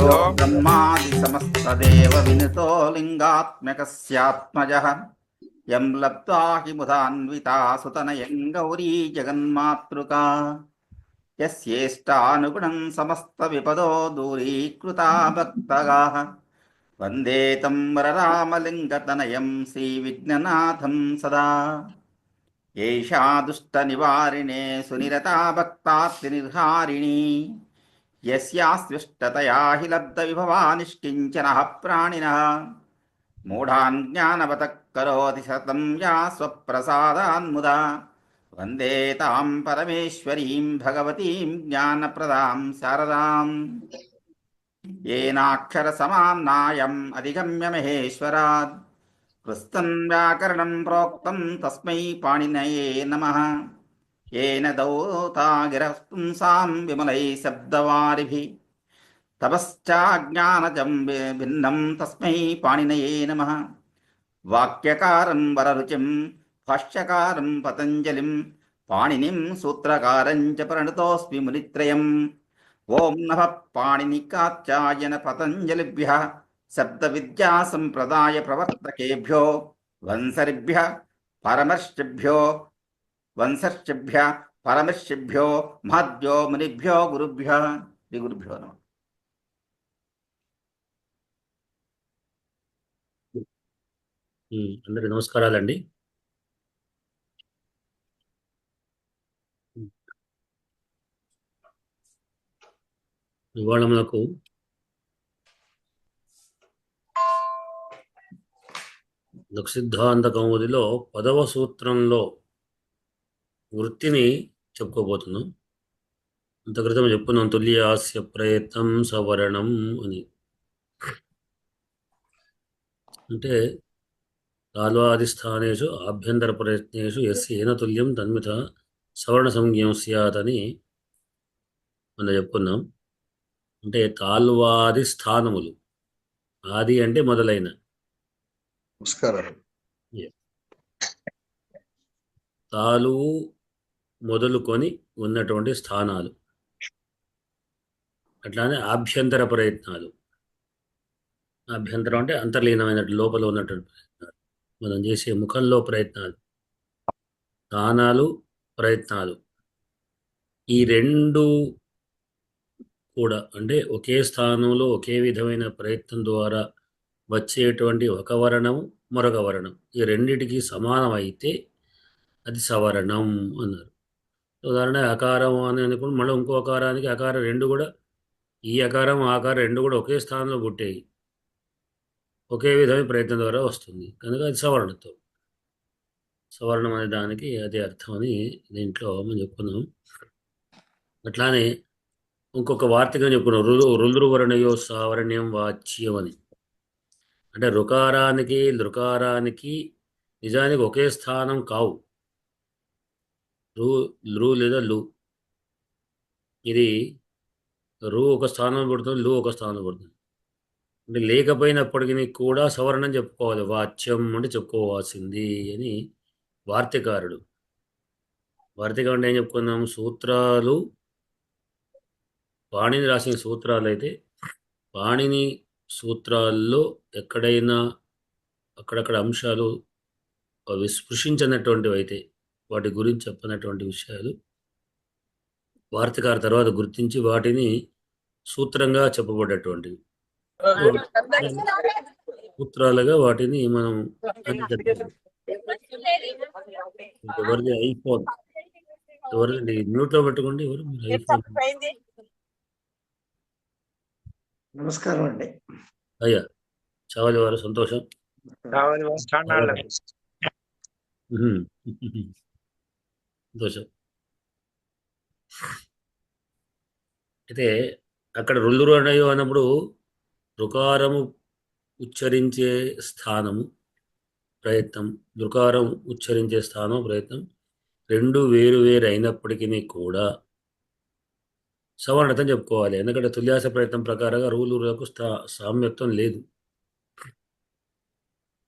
यो ब्रह्मादि समस्तदेव विनुतो लिङ्गात्मकस्यात्मजः यं लब्ध्वा हि मुदान्विता सुतनयं गौरी जगन्मातृका यस्येष्टानुगुणं समस्तविपदो दूरीकृता भक्तगाः वन्दे तं वररामलिङ्गतनयं श्रीविघ्ननाथं सदा एषा दुष्टनिवारिणे सुनिरता भक्तात्निर्हारिणी यस्यास्विष्टतया हि लब्धविभवा निष्किञ्चनः प्राणिनः मूढान् ज्ञानवतः करोति सततं या स्वप्रसादान्मुदा वन्दे तां परमेश्वरीं भगवतीं ज्ञानप्रदां शारदाम् येनाक्षरसमाम्नायम् अधिगम्य महेश्वरात् कृत्स्नं व्याकरणं प्रोक्तं तस्मै पाणिनये नमः येन दौता गिरपुंसां विमलैः शब्दवारिभिः तपश्चाज्ञानजं भिन्नं तस्मै पाणिनये नमः वाक्यकारं वररुचिं भाष्यकारं पतञ्जलिं पाणिनिं सूत्रकारं च प्रणतोऽस्मि मुनित्रयम् ओं नमः पाणिनिकात्यायन पतञ्जलिभ्यः शब्दविद्यासम्प्रदाय प्रवर्तकेभ्यो वंसर्भ्यः परमर्षिभ्यो महद्भ्यो मुनिभ्यो गुरुभ्यः श्रीगुरुभ्यो नमः। అందరికి నమస్కారాలండి. ఇవాళ మనకు సిద్ధాంత కౌముదిలో 10వ సూత్రంలో వృత్తిని చెప్పుకోబోతున్నాం. అంత క్రితం చెప్పుకున్నాం తుల్యాస్య ప్రయత్నం సవర్ణం అని. అంటే కాల్వాదిస్థానేషు ఆభ్యంతర ప్రయత్నేషు యస్యేన తుల్యం తన్మిత సవర్ణ సంజ్ఞం స్యాత్ అని మనం చెప్పుకున్నాం. అంటే కాల్వాది స్థానములు, ఆది అంటే మొదలైన, నమస్కారం. తాలు మొదలుకొని ఉన్నటువంటి స్థానాలు, అట్లానే ఆభ్యంతర ప్రయత్నాలు. ఆభ్యంతరం అంటే అంతర్లీనమైన లోపల ఉన్నటువంటి ప్రయత్నాలు, మనం చేసే ముఖంలో ప్రయత్నాలు, స్థానాలు, ప్రయత్నాలు. ఈ రెండు కూడా అంటే ఒకే స్థానంలో ఒకే విధమైన ప్రయత్నం ద్వారా వచ్చేటువంటి ఒక వర్ణము మరొక వర్ణం, ఈ రెండిటికి సమానమైతే అది సవర్ణం అన్నారు. ఉదాహరణ అకారం అని అనుకుని మళ్ళీ ఇంకో అకారానికి అకారం రెండు కూడా, ఈ అకారం ఆకారం రెండు కూడా ఒకే స్థానంలో పుట్టేవి, ఒకే విధమైన ప్రయత్నం ద్వారా వస్తుంది కనుక అది సవర్ణత్వం. సవర్ణం అనే దానికి అదే అర్థం అని దీంట్లో మనం చెప్పుకున్నాం. అట్లానే ఇంకొక వార్తకం చెప్పుకున్నాం, రుద్రువర్ణయో సావర్ణ్యం వాచ్యం అని. అంటే రుకారానికి లృకారానికి నిజానికి ఒకే స్థానం కావు, లు లేదా లు. ఇది రు ఒక స్థానం పడుతుంది, లు ఒక స్థానం పడుతుంది. అంటే లేకపోయినప్పటికీ కూడా సవర్ణం చెప్పుకోవాలి, వాచ్యం అంటే చెప్పుకోవాల్సింది అని వార్తికారుడు. వార్తికం అంటే ఏం చెప్పుకున్నాము, సూత్రాలు పాణిని రాసిన సూత్రాలు అయితే పాణిని సూత్రాల్లో ఎక్కడైనా అక్కడక్కడ అంశాలు అవి స్పృశించినటువంటివి అయితే వాటి గురించి చెప్పినటువంటి విషయాలు వార్తికారు తర్వాత గుర్తించి వాటిని సూత్రంగా చెప్పబడ్డటువంటివి, సూత్రాలుగా వాటిని మనం ఎవరిది ఐఫోన్, ఎవరిది మ్యూట్లో పెట్టుకోండి, ఎవరు మీరు ఐఫోన్. నమస్కారం అండి. అయ్యా చావలి వారు సంతోషం. సంతోషం. అయితే అక్కడ రుల్లురు అన్నయ్యో అన్నప్పుడు రుకారము ఉచ్చరించే స్థానము ప్రయత్నం, రుకారం ఉచ్చరించే స్థానం ప్రయత్నం రెండు వేరు వేరు అయినప్పటికీ కూడా సవర్ణతం చెప్పుకోవాలి. ఎందుకంటే తుల్యాస ప్రయత్నం ప్రకారంగా రూలులకు సామ్యత్వం లేదు,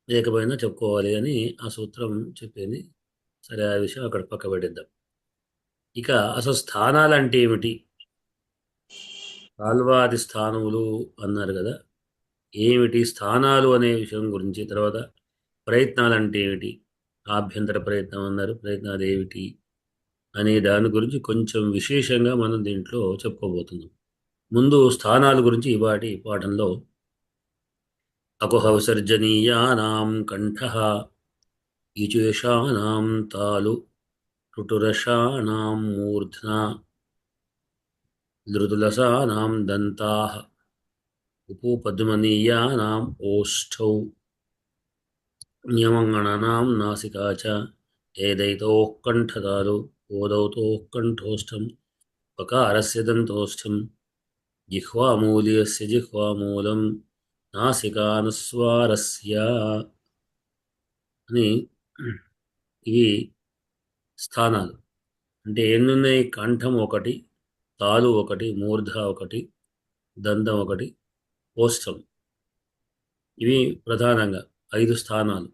లేకపోయినా చెప్పుకోవాలి అని ఆ సూత్రం చెప్పింది. సరే, ఆ విషయం అక్కడ పక్క పెట్టిద్దాం. ఇక అసలు స్థానాలు అంటే ఏమిటి, కాల్వాది స్థానములు అన్నారు కదా, ఏమిటి స్థానాలు అనే విషయం గురించి, తర్వాత ప్రయత్నాలు అంటే ఏమిటి, ఆభ్యంతర ప్రయత్నం అన్నారు, ప్రయత్నాలు ఏమిటి అనే దాని గురించి కొంచెం విశేషంగా మనం దీంట్లో చెప్పుకోబోతున్నాం. ముందు స్థానాల గురించి ఇవాటి పాఠంలో అకుహ విసర్జనీయానాం కంఠః ఈచేషానాం తాలు టుటురషాణాం మూర్ధ్నా ధృతులసానాం దంతాః ఉపపద్మనీయానాం ఓష్ఠౌ న్యమంగణానాం నాసికా చ ఏదైతోః కంఠతాలు ఓదౌతోః కంఠోష్ఠం పకారస్య దంతోష్ఠం జిహ్వామూల్యస్య జిహ్వామూలం నాసికానుస్వారస్య అని ఇవి స్థానాలు. అంటే ఎన్నున్నాయి? కంఠం ఒకటి, తాలు ఒకటి, మూర్ధ ఒకటి, దంతం ఒకటి, ఓష్ఠం. ఇవి ప్రధానంగా 5 స్థానాలు.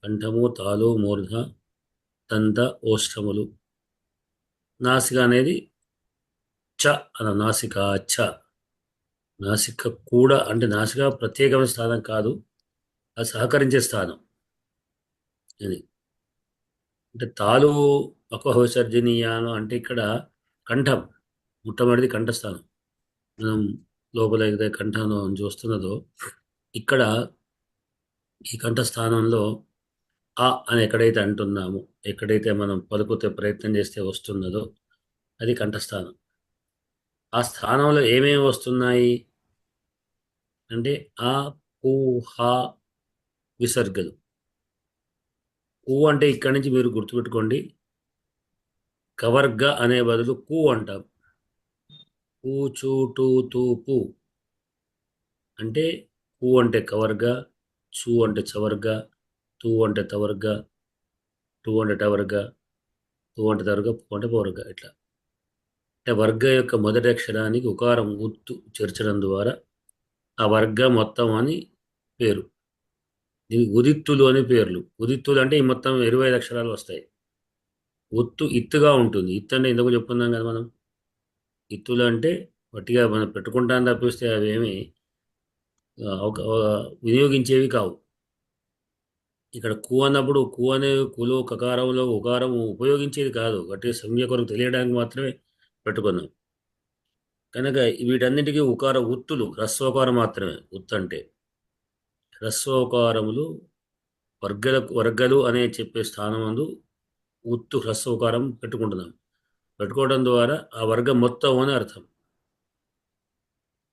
కంఠము, తాలు, మూర్ధ, దంత, ఓష్ఠములు. నాసిక అనేది చ అన్న నాసిక చ. నాసిక కూడా అంటే నాసిక ప్రత్యేకమైన స్థానం కాదు, అది సహకరించే స్థానం. ఇది అంటే తాలు అకుహ విసర్జనీయాను అంటే ఇక్కడ కంఠం, మొట్టమొదటిది కంఠస్థానం. మనం లోపల ఏదైతే కంఠం చూస్తున్నదో ఇక్కడ ఈ కంఠస్థానంలో ఆ అని ఎక్కడైతే అంటున్నామో, ఎక్కడైతే మనం పలుకుతే ప్రయత్నం చేస్తే వస్తున్నదో అది కంఠస్థానం. ఆ స్థానంలో ఏమేమి వస్తున్నాయి అంటే ఆ, ఊ, హ విసర్గలు. ఊ అంటే ఇక్కడి నుంచి మీరు గుర్తుపెట్టుకోండి, కవర్గ అనే బదులు కు అంటాం. ఊ, చూ, టూ, తూ, పు అంటే కు అంటే కవర్గ, చూ అంటే చవర్గ, తూ అంటే తవర్గ, టూ అంటే టవర్గ, తూ అంటే తవర్గ, పు అంటే పవర్గ. ఇట్లా అంటే వర్గ యొక్క మొదటి అక్షరానికి ఉకారం ఉత్తు చేర్చడం ద్వారా ఆ వర్గ మొత్తం అని పేరు. దీనికి ఉదిత్తులు అని పేర్లు. ఉదిత్తులు అంటే ఈ మొత్తం 25 అక్షరాలు వస్తాయి. ఒత్తు ఇత్తుగా ఉంటుంది. ఇత్తు అంటే ఎందుకు చెప్పుకున్నాం కదా మనం. ఇత్తులు అంటే వట్టిగా మనం పెట్టుకుంటాను తప్పిస్తే అవేమి ఒక వినియోగించేవి కావు. ఇక్కడ కు అన్నప్పుడు కు అనే కులో కకారంలో ఉకారం ఉపయోగించేది కాదు, గట్టిగా సంజ్ఞ కొరకు తెలియడానికి మాత్రమే పెట్టుకున్నాం. కనుక వీటన్నిటికీ ఉకార ఉత్తులు హ్రస్వకారం మాత్రమే. ఉత్తు అంటే హ్రస్వకారములు వర్గలు అనే చెప్పే స్థానమందు ఉత్తు హ్రస్వకారం పెట్టుకుంటున్నాం. పెట్టుకోవడం ద్వారా ఆ వర్గం మొత్తం అని అర్థం.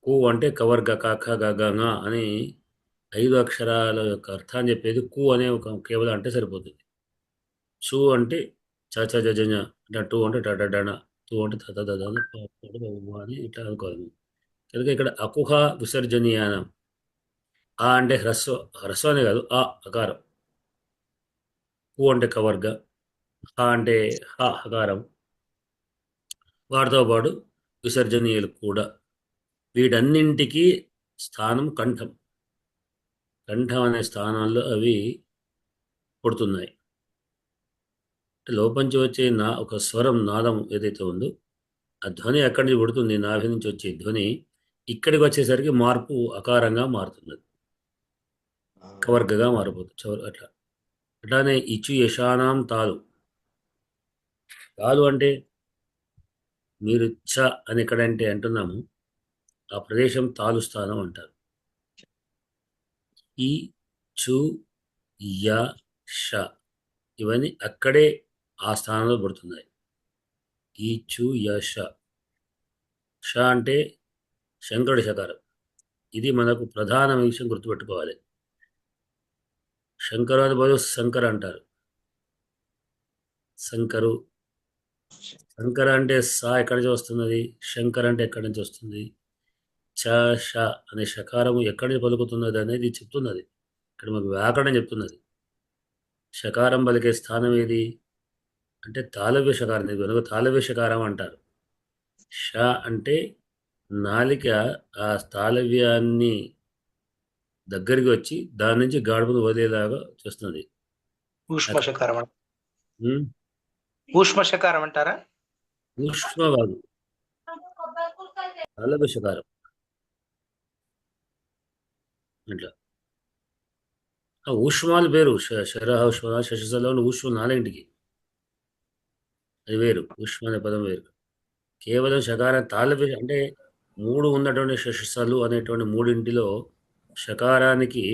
కు అంటే కవర్గ కాఖ గగ ంగ అని 5 అక్షరాల యొక్క అర్థాన్ని చెప్పేది కు అనే ఒక కేవలం అంటే సరిపోతుంది. చు అంటే చ చ జ జ ఞ అంటే టు అంటే ట ట డ ణ, తు అంటే త త ద ద న, ప ప డ బ బ మ అని ఇట్లా అనుకోవాలి. కనుక ఇక్కడ అకుహ విసర్జనీయానం. ఆ అంటే హ్రస్వం అనే కాదు, ఆ అకారం. కు అంటే కవర్గ, హ అంటే హకారం. వాటితో పాటు విసర్జనీయులు కూడా. వీటన్నింటికీ స్థానం కంఠం. కంఠం అనే స్థానాల్లో అవి పుడుతున్నాయి. లోపంచి వచ్చే ఒక స్వరం నాదం ఏదైతే ఉందో ఆ ధ్వని ఎక్కడి నుంచి పుడుతుంది, నాభి నుంచి వచ్చే ధ్వని ఇక్కడికి వచ్చేసరికి మార్పు అకారంగా మారుతున్నది, కవర్గగా మారిపోతుంది. అట్లా అట్లానే ఇచు యశానాం తాలు. తాలు అంటే మీరు చ అని ఎక్కడంటే అంటున్నాము ఆ ప్రదేశం తాలు స్థానం అంటారు. ఈ, చు, య, ష ఇవన్నీ అక్కడే ఆ స్థానంలో పడుతున్నాయి. ఈ, చు, య, ష. ష అంటే శంకరుడి శకారం. ఇది మనకు ప్రధాన విషయం గుర్తుపెట్టుకోవాలి. శంకరాది బదులు శంకర అంటారు. శంకరు. శంకర అంటే సా ఎక్కడి నుంచి వస్తున్నది, శంకర్ అంటే ఎక్కడి నుంచి వస్తుంది, చ ష అనే శకారము ఎక్కడి నుంచి పలుకుతున్నది అనేది చెప్తున్నది. ఇక్కడ మనకు వ్యాకరణం చెప్తున్నది. శకారం పలికే స్థానం ఏది అంటే తాళవ్య శకారం. ఇది వెనుక తాళవ్య శకారం అంటారు. ష అంటే నాలిక ఆ తాళవ్యాన్ని దగ్గరికి వచ్చి దాని నుంచి గాడుపును వదిలేలాగా చేస్తున్నది. ఊష్మశకారం ఊష్మశకారం అంటారా? ఊష్మ కాదు, తాళవ్య షకారం ఇట్లా ఆ ఊష్మాలు వేరు శర ఊష్మ శశలో ఊష్మ నాలుగింటికి అది వేరు ఊష్మ అనే పదం వేరు కేవలం షకారం తాళవ్య అంటే మూడు ఉన్నటువంటి శశలు అనేటువంటి మూడింటిలో షకారానికి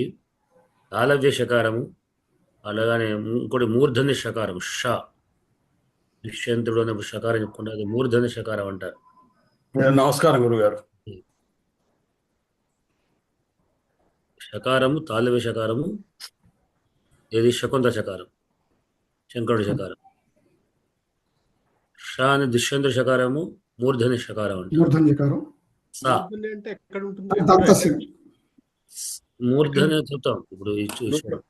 తాళవ్య షకారము అలాగనే ఇంకోటి మూర్ధన్య షకారం ష దుష్యంతుడు అనే షకారం చెప్పుకుంటే అది మూర్ధన్య షకారం అంటారు. నమస్కారం గురుగారు. షకారము తాళవ్య షకారము ఏది శకుంత షకారం శంకరుడు షకారం. ష అనే దుష్యంతుడు షకారము మూర్ధన్య షకారం అంటారు. మూర్ధన్యకారం సా అంటే ఎక్కడ ఉంటుంది? మూర్ధన్య చెప్తాం ఇప్పుడు చూసాం.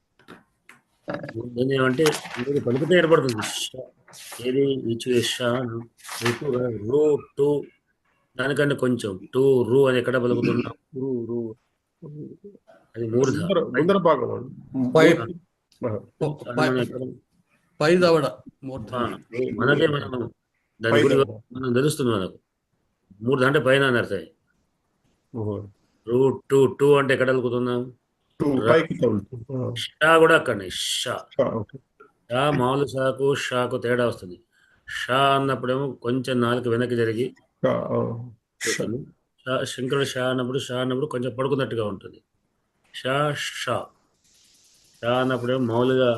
మూర్ధన్యం అంటే మీరు పలుకుతే ఏర్పడుతుంది ఏది రూ టూ దానికంటే కొంచెం టూ రూ అని ఎక్కడ పలుకుతున్నాం అది మూర్ధ ముందర భాగం పై దవడ మనదే మనం దాని గురించి మనం తెలుస్తుంది మనకు మూర్ధ అంటే పైన అని అర్థం. రూ టూ టూ అంటే ఎక్కడ పలుకుతున్నాం షా కూడా అక్కడనే షా మామూలు షాకు తేడా వస్తుంది. షా అన్నప్పుడేమో కొంచెం నాలుగు వెనక్కి జరిగి శంకరుడు షా అన్నప్పుడు కొంచెం పడుకున్నట్టుగా ఉంటుంది. షా షా షా అన్నప్పుడేమో మామూలుగా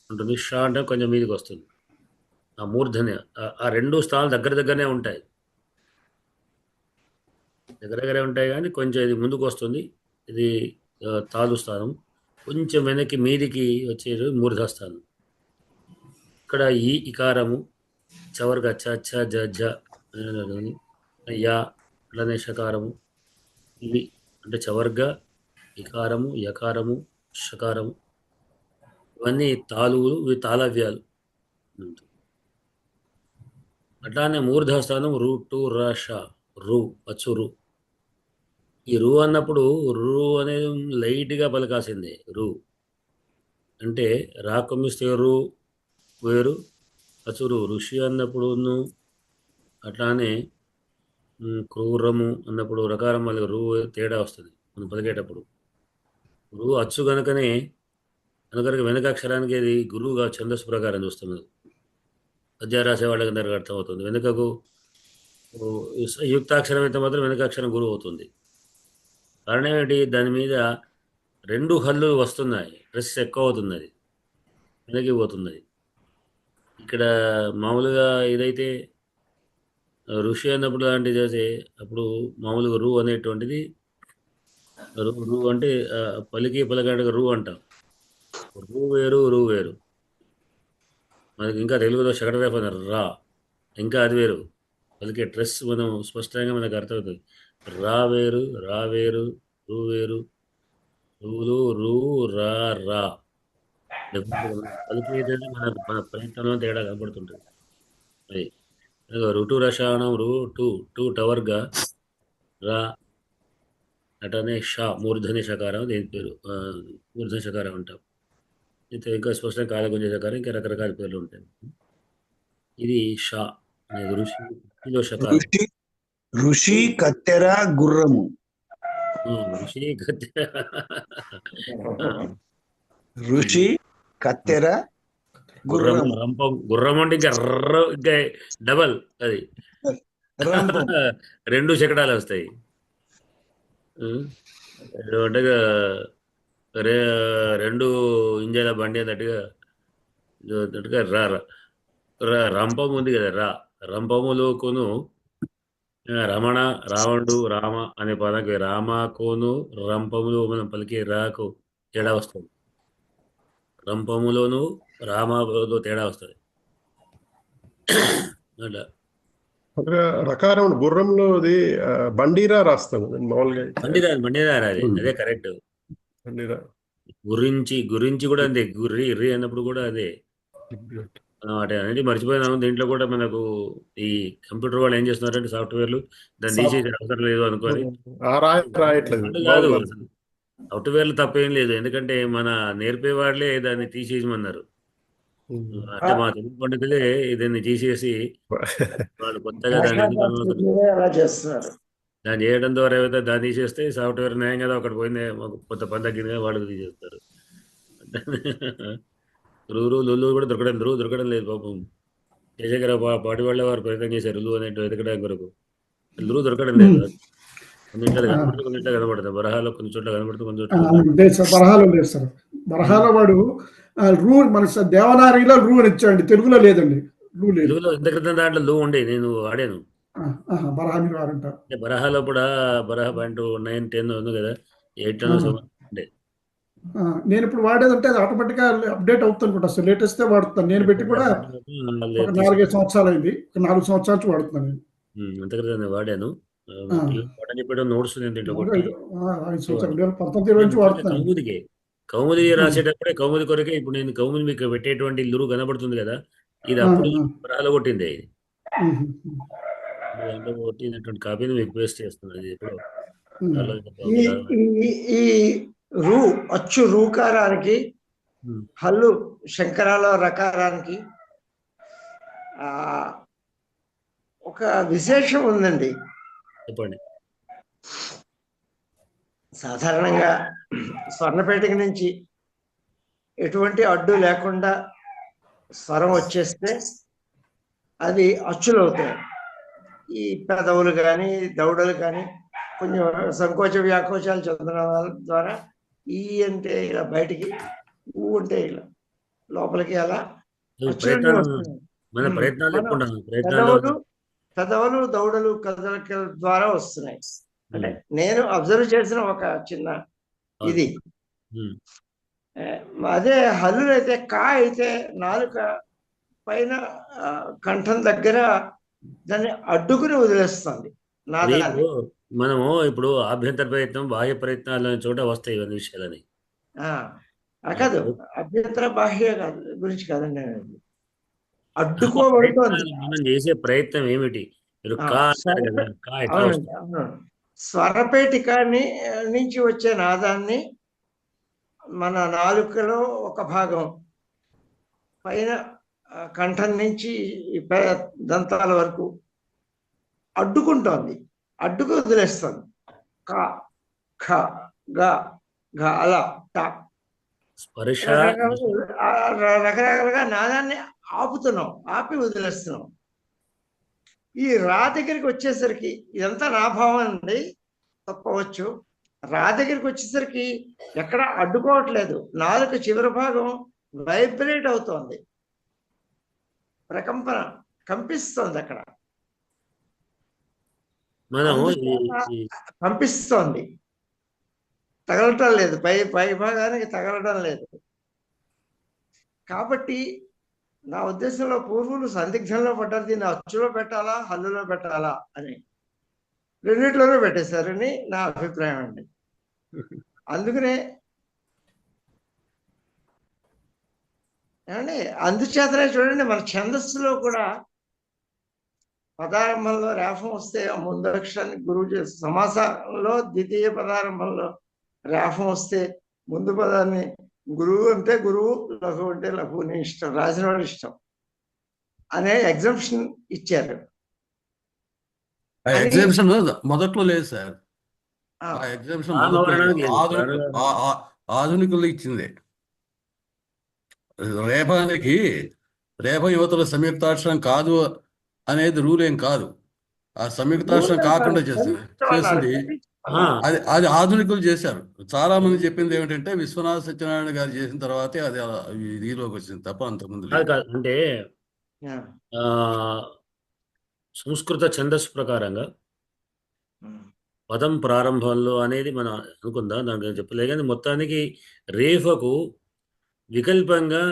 ఉంటుంది. షా అంటే కొంచెం మీదికి వస్తుంది. ఆ మూర్ధన్య ఆ రెండు స్థానాలు దగ్గరనే ఉంటాయి కానీ కొంచెం ఇది ముందుకు వస్తుంది. ఇది తాలు స్థానం. కొంచెం వెనక్కి మీదికి వచ్చేది మూర్ధస్థానం. ఇక్కడ ఈ ఇకారము చవర్గ చ జ యా అలానే షకారము ఇవి అంటే చవర్గ ఇకారము యకారము షకారము ఇవన్నీ తాలువులు ఇవి తాళవ్యాలు. అట్లానే మూర్ధస్థానం రూ టు ర ష రు అచ్చు రు. ఈ రు అన్నప్పుడు రు అనేది లైట్గా పలకాల్సిందే. రు అంటే రాకొమ్మిస్తే రు వేరు అచురు. ఋషి అన్నప్పుడు అట్లానే క్రూరము అన్నప్పుడు రకారం వాళ్ళకి రు తేడా వస్తుంది మనం పలికేటప్పుడు. రు అచ్చు కనుక వెనక అక్షరానికి అది గురువుగా ఛందస్సు ప్రకారం చూస్తుంది. పద్యాలు రాసే వాళ్ళకి అందరికీ అర్థమవుతుంది. వెనుకకు యుక్తాక్షరం అయితే మాత్రం వెనక అక్షరం గురువు అవుతుంది. కారణం ఏంటి? దాని మీద రెండు హల్లు వస్తున్నాయి, స్ట్రెస్ ఎక్కువ అవుతుంది, అది వెనక్కి పోతున్నది. ఇక్కడ మామూలుగా ఇదైతే ఋషి అన్నప్పుడు లాంటిది చేసే అప్పుడు మామూలుగా రు అనేటువంటిది రు అంటే పలకాడుగా రు అంటాం. రు వేరు రు వేరు. మనకి ఇంకా తెలుగులో శకటరేఫ రా ఇంకా అది వేరు. పలికే డ్రెస్ మనం స్పష్టంగా మనకు అర్థమవుతుంది. రా వేరు రా వేరు రు వేరు రూలు రూ రా రా పలికేది మన ప్రయత్నంలో తేడా కనబడుతుంటుంది. అది రుటు రసాయనం రు టూ టూ టవర్గా రా అటనే షా మూర్ధన్య షకారం. దేని పేరు మూర్ధన్య షకారం అంటాం. ఇంకా స్పష్టంగా కాలగుంజ షకారం, ఇంకా రకరకాల పేర్లు ఉంటాయి. ఇది షా అనేది ఋషిలో షకారం. ఋషి కత్తెర గుర్రము. ఋషి కత్తెర ఋషి కత్తెర గుర్రం. రంపం గుర్రం అంటే ఇంకా డబల్ అది రెండు శకటాలు వస్తాయి. అంటే రెండు ఇంజల బండి అన్నట్టుగా రంపం ఉంది కదా. రంపములోకును రమణ రావణుడు రామ అనే పదానికి రామకును రంపములు మనం పలికే రాకు తేడా వస్తుంది. రంపములోను రామలో తేడా వస్తుంది. అట్లా రకారం గుర్రంలో బండిరా రాస్తాం మామూలుగా. బండిరా అది అదే కరెక్ట్. బండిరా గురించి కూడా అంతే. రి అన్నప్పుడు కూడా అదే అంటే అనేది మర్చిపోయినాము. దీంట్లో కూడా మనకు ఈ కంప్యూటర్ వాళ్ళు ఏం చేస్తున్నారంటే సాఫ్ట్వేర్లు దాన్ని తీసేది అవసరం లేదు అనుకోని కాదు. సాఫ్ట్వేర్లు తప్పేం లేదు, ఎందుకంటే మన నేర్పే వాళ్ళే దాన్ని తీసేయమన్నారు. అంటే మా తెలుగు పండితులే దీన్ని తీసేసి వాళ్ళు కొత్తగా దాన్ని అలా చేస్తున్నారు. దాన్ని చేయడం ద్వారా ఏదైతే దాన్ని తీసేస్తే సాఫ్ట్వేర్ న్యాయం కదా ఒకటి పోయింది కొత్త పని తగ్గింది వాళ్ళు తీసేస్తారు. రులు కూడా దొరకడం లేదు పాపం. శేషగిరి పాటి వాళ్ళ వారు ప్రయత్నం చేశారు రులు అనేటు వెతకడానికి వరకు. రులు దొరకడం లేదు. కొన్నింట్లో కనబడుతుంది, కొన్నింట్లో కనబడుతుంది. బరహాలో కొన్ని చోట్ల కనబడుతుంది, కొన్ని చోట్ల లేదు సార్, బరహాలో లేదు సార్. బరహాలో వాడు రూ మన దేవనాగరిలో రూ అని ఇచ్చాడండి, తెలుగులో లేదండి. రూ లేదు. తెలుగులో ఇంత క్రితం దాంట్లో లు ఉండే నేను వాడాను. బరహా మీరు వాడంటారు. అంటే బరహాలో కూడా బరహా పాయింట్ 9, 10 ఉంది కదా, 8 ఉండే. నేను ఇప్పుడు వాడేదంటే అది ఆటోమేటిక్ గా అప్డేట్ అవుతుంది సార్. లేటెస్ట్ వాడుతాను నేను, పెట్టి కూడా ఒక 4-5 సంవత్సరాలు అయింది. 4 సంవత్సరాల నుంచి వాడుతున్నాను నేను. అంత క్రితం వాడాను. నోట్స్ కౌముది రాసేటప్పుడే కౌముది కొరకే ఇప్పుడు నేను కౌముది మీకు పెట్టేటువంటి ఇల్లు కనబడుతుంది కదా, ఇది అప్పుడు బరహాలో కొట్టింది. కొట్టినటువంటి కాపీని మీకు పేస్ట్ చేస్తున్నది. ఇప్పుడు ఈ రూ అచ్చు రూకారానికి, హల్లు శంకరాల రకారానికి ఒక విశేషం ఉందండి. చెప్పండి. సాధారణంగా స్వర్ణపేటకి నుంచి ఎటువంటి అడ్డు లేకుండా స్వరం వచ్చేస్తే అది అచ్చులు అవుతాయి. ఈ పెదవులు కానీ దౌడలు కానీ కొంచెం సంకోచ వ్యాకోచాలు చెందడం ద్వారా ఈ అంటే ఇలా బయటికి, ఊ అంటే ఇలా లోపలికి అలా పెదవులు దౌడలు కదలిక ద్వారా వస్తున్నాయి. అంటే నేను అబ్జర్వ్ చేసిన ఒక చిన్న ఇది. అదే హల్లు అయితే కా అయితే నాలుక పైన కంఠం దగ్గర దాన్ని అడ్డుకుని వదిలేస్తుంది. మనము ఇప్పుడు ఆభ్యంతర ప్రయత్నం, బాహ్య ప్రయత్నాలు చోట వస్తాయి ఇవన్నీ విషయాలని. కాదు, అభ్యంతర బాహ్య గురించి కాదండి, అడ్డుకోబడుతోంది. మనం చేసే ప్రయత్నం ఏమిటి? స్వరపేటిక నుంచి వచ్చే నాదాన్ని మన నాలుకలో ఒక భాగం పైన కంఠం నుంచి దంతాల వరకు అడ్డుకుంటోంది, అడ్డుకు వదిలేస్తుంది. క ఖ గ ఘ అలా ట రకరకాలుగా నాదాన్ని ఆపుతున్నాం, ఆపి వదిలేస్తున్నాం. ఈ రా దగ్గరికి వచ్చేసరికి ఇదంతా నా భావం అండి, తప్పవచ్చు. రా దగ్గరికి వచ్చేసరికి ఎక్కడ అడ్డుకోవట్లేదు, నాలుక చివరి భాగం వైబ్రేట్ అవుతోంది, ప్రకంపన కంపిస్తోంది, అక్కడ కంపిస్తోంది, తగలటం లేదు, పై భాగానికి తగలటం లేదు. కాబట్టి నా ఉద్దేశంలో పూర్వులు సందిగ్ధంలో పడ్డారు, దీన్ని అచ్చులో పెట్టాలా హల్లులో పెట్టాలా అని. రెండిట్లోనే పెట్టేశారని నా అభిప్రాయం అండి. అందుకనే ఏమండి, అందుచేతనే చూడండి మన ఛందస్సులో కూడా పదారంభంలో రేఫం వస్తే ముందు అక్షరాన్ని గురువు చేసి, సమాసంలో ద్వితీయ పదారంభంలో రేఫం వస్తే ముందు పదాన్ని గురువు అంటే గురువు, లఘు అంటే లఘు, నీ ఇష్టం, రాసిన వాడు ఇష్టం అనే ఎగ్జంప్షన్ ఇచ్చారు. ఎగ్జామ్షన్ మొదట్లో లేదు సార్, ఎగ్జామ్షన్ ఆధునికులు ఇచ్చింది. రేఫానికి రేఫ యువతల సంయుక్తాక్షరం కాదు అనేది రూల్ ఏం కాదు, ఆ సంయుక్తాక్షరం కాకుండా చేసింది అది ఆధునికులు చేశారు. చాలా మంది చెప్పింది ఏమిటంటే విశ్వనాథ సత్యనారాయణ గారు చేసిన తర్వాతే అది దీనిలోకి వచ్చింది తప్ప అంతకుముందు అంటే సంస్కృత ఛందస్సు ప్రకారంగా పదం ప్రారంభంలో అనేది మనం అనుకుందాం, దానికి చెప్పలే. కానీ మొత్తానికి రేఫకు వికల్పంగా,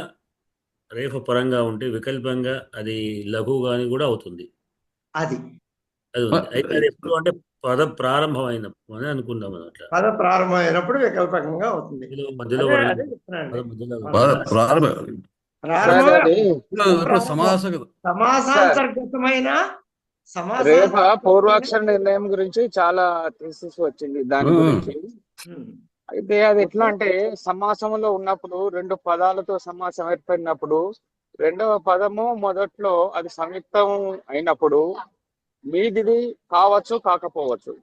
రేఫ పరంగా ఉంటే వికల్పంగా అది లఘుగాని కూడా అవుతుంది. అది అయితే అది ఎప్పుడు అంటే పద ప్రారంభం అయినప్పుడు అని అనుకుందాం. అట్లా పద ప్రారంభం అయినప్పుడు వికల్పంగా అవుతుంది. మధ్యలో సమాసాంతర్గతమైన రేఫ పూర్వాక్షర నిర్ణయం గురించి చాలా థీసిస్ వచ్చింది దాని గురించి. అయితే అది ఎట్లా అంటే సమాసంలో ఉన్నప్పుడు రెండు పదాలతో సమాసం ఏర్పడినప్పుడు రెండవ పదము మొదట్లో అది సంయుక్తం అయినప్పుడు మీదిది కావచ్చు కాకపోవచ్చు.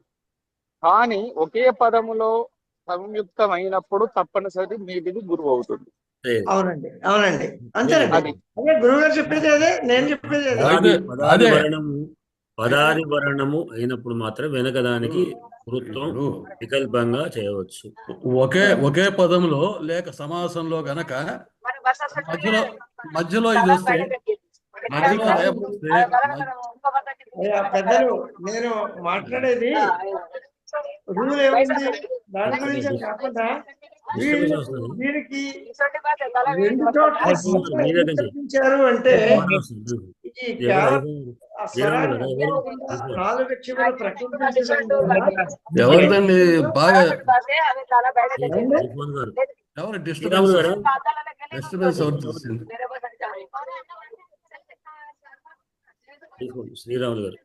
కానీ ఒకే పదములో సంయుక్తమైనప్పుడు తప్పనిసరి మీది గురువు అవుతుంది. అవునండి అవునండి అంతేనండి. అది అదే గురువు గారు చెప్పేది అదే, నేను చెప్పేది అదే. అయితే అదే పదాది వర్ణము అయినప్పుడు మాత్రం వెనక దానికి వృత్తం ఇప్పుడు వికల్పంగా చేయవచ్చు. ఒకే పదంలో లేక సమాసంలో గనక మధ్యలో మధ్యలో ఇది వస్తే మధ్యలో రేప వస్తే అయ్యా పెద్దలు, నేను మాట్లాడేది రూల్ ఏముంది దాని గురించి కాకుండా డిస్టర్బెన్స్ వస్తుంది. వీరికి రెండు చోట్ల శిక్షణ ఎందుకు కల్పించారు అంటే ఈ కేవలం ఆ స్వరాన్ని అనుకోకుండా 4 అక్షరాలు ప్రకటించడం వల్ల ఎవరిదండి బాగా ఐఫోన్ గారు ఎవరు శ్రీరాములు గారు డిస్టర్బెన్స్ ఎవరు వస్తుంది? శ్రీరాములు గారు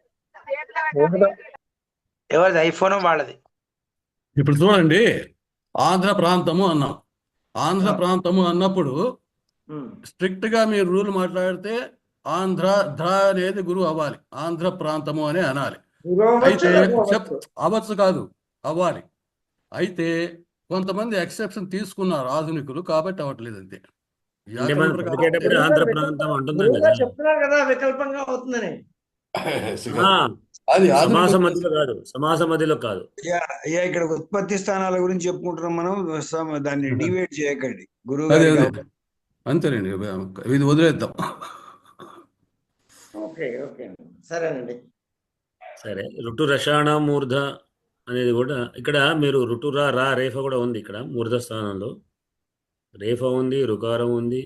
ఎవరిది ఐఫోన్ వాళ్ళది. ఇప్పుడు చూడండి, ఆంధ్ర ప్రాంతము అన్నాం. ఆంధ్ర ప్రాంతము అన్నప్పుడు స్ట్రిక్ట్ గా మీరు రూల్ మాట్లాడితే ఆంధ్ర ధ్ర అనేది గురువు అవ్వాలి, ఆంధ్ర ప్రాంతము అని అనాలి. అయితే అవ్వచ్చు కాదు, అవ్వాలి. అయితే కొంతమంది ఎక్సెప్షన్ తీసుకున్నారు ఆధునికులు, కాబట్టి అవ్వట్లేదు అంతే. అంటే మనం పలికేటప్పుడు ఆంధ్ర ప్రాంతం అంటున్నాం కదా, చెప్తున్నారు కదా వికల్పంగా అవుతుందని. అది సమాస మధ్యలో కాదు, సమాస మధ్యలో కాదు. అయ్యా ఇక్కడ ఉత్పత్తి స్థానాల గురించి చెప్పుకుంటున్నాం మనం, దాన్ని డివైడ్ చేయకండి గురువు అదే గారు. అదే అంతేనండి, ఇది వదిలేద్దాం. ఓకే ఓకే సరేనండి. సరే, ఋటు రషాణ మూర్ధ అనేది కూడా ఇక్కడ మీరు ఋటురా రా రేఫ కూడా ఉంది. ఇక్కడ మూర్ధ స్థానంలో రేఫ ఉంది, రుకారం ఉంది,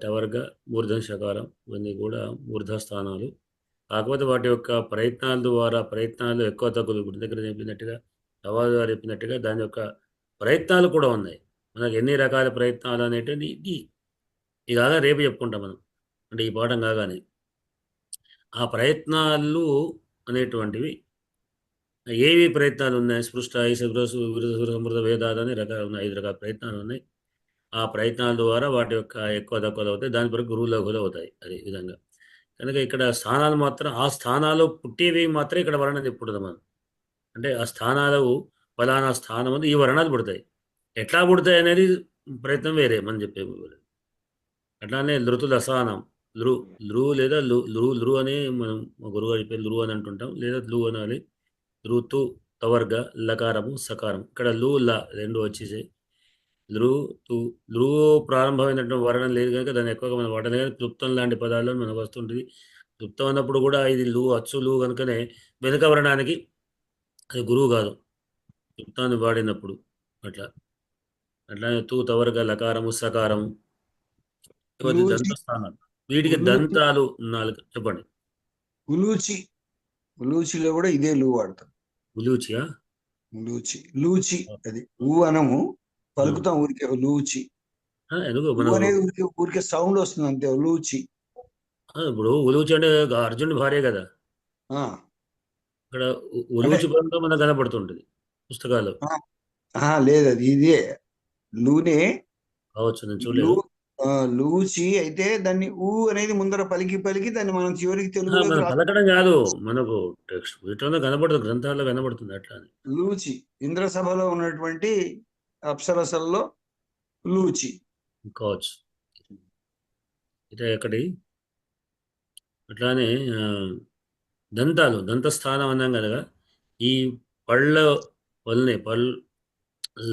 టవర్గా మూర్ధ శకారం, ఇవన్నీ కూడా మూర్ధ స్థానాలు. కాకపోతే వాటి యొక్క ప్రయత్నాల ద్వారా ప్రయత్నాలు ఎక్కువ తక్కువ ఇప్పుడు దగ్గర చెప్పినట్టుగా సవాల్ గారు చెప్పినట్టుగా దాని యొక్క ప్రయత్నాలు కూడా ఉన్నాయి. మనకు ఎన్ని రకాల ప్రయత్నాలు అనేటివి ఇది కాగా రేపు చెప్పుకుంటాం మనం, అంటే ఈ పాఠం కాగానే. ఆ ప్రయత్నాలు అనేటువంటివి ఏవి ప్రయత్నాలు ఉన్నాయి? స్పృష్ట సమృద్ధ వేదాలు అనే రకాలు ఉన్నాయి, 5 రకాల ప్రయత్నాలు ఉన్నాయి. ఆ ప్రయత్నాల ద్వారా వాటి యొక్క ఎక్కువ తక్కువ అవుతాయి, దాని వరకు గురువు లఘువులు అవుతాయి. అదే విధంగా కనుక ఇక్కడ స్థానాలు మాత్రం ఆ స్థానాలు పుట్టేవి మాత్రం ఇక్కడ వర్ణన చెప్పుకుంటుంది మనం. అంటే ఆ స్థానాలు ఫలానా స్థానం ఉంది, ఈ వర్ణాలు పుడతాయి. ఎట్లా పుడతాయి అనేది ప్రయత్నం వేరే మనం చెప్పే. అట్లానే లృతుల అసహనం, లృ లేదా లృ అని మనం గురువు చెప్పే లృ అని అంటుంటాం, లేదా లు అనాలి. ఋతు తవర్గ లకారము సకారం, ఇక్కడ లు ల రెండు వచ్చేసాయి. లృ ప్రారంభమైనటువంటి వర్ణం లేదు కనుక దాన్ని ఎక్కువగా మనం వాడలేదు. కానీ క్లుప్తం లాంటి పదాల్లో మనకు వస్తుంటుంది. క్లుప్తం అన్నప్పుడు కూడా ఇది లు అచ్చు లు కనుకనే వెనుక వర్ణానికి అది గురువు కాదు, క్లుప్తాన్ని వాడినప్పుడు. అట్లానే తూ తవర్గ లకారము సకారము, ఇవన్నీ దంత స్థానాలు. వీటికి దంతాలు 4. చెప్పండి. ఉలూచిలో కూడా ఇదే లు వాడతాం. ఉలూచియా? లూచి అది ఊ అనము, పలుకుతాం ఊరికే లూచి. ఎందుకు అనేది ఊరికే సౌండ్ వస్తుంది అంతే లూచి. ఇప్పుడు ఉలూచి అంటే అర్జునుడి భార్య కదా, ఇక్కడ ఉలూచి పదంతో మనకు కనపడుతుంటది పుస్తకాలు. లేదు అది ఇదే లూనే కావచ్చు, నేను చూడలేదు. లూచి అయితే దాన్ని ఊ అనేది ముందర పలికి దాన్ని మనం చివరికి తెలుగులో మనం పలకడం కాదు, మనకు టెక్స్ట్ వీటిలో కనబడుతుంది, గ్రంథాల్లో కనబడుతుంది. అట్లా లూచి ఇంద్రసభలో ఉన్నటువంటి అప్సరసల్లో లూచి కావచ్చు. ఇదే ఎక్కడి అట్లానే దంతాలు, దంతస్థానం అన్నాం కదా, ఈ పళ్ళ వల్లనే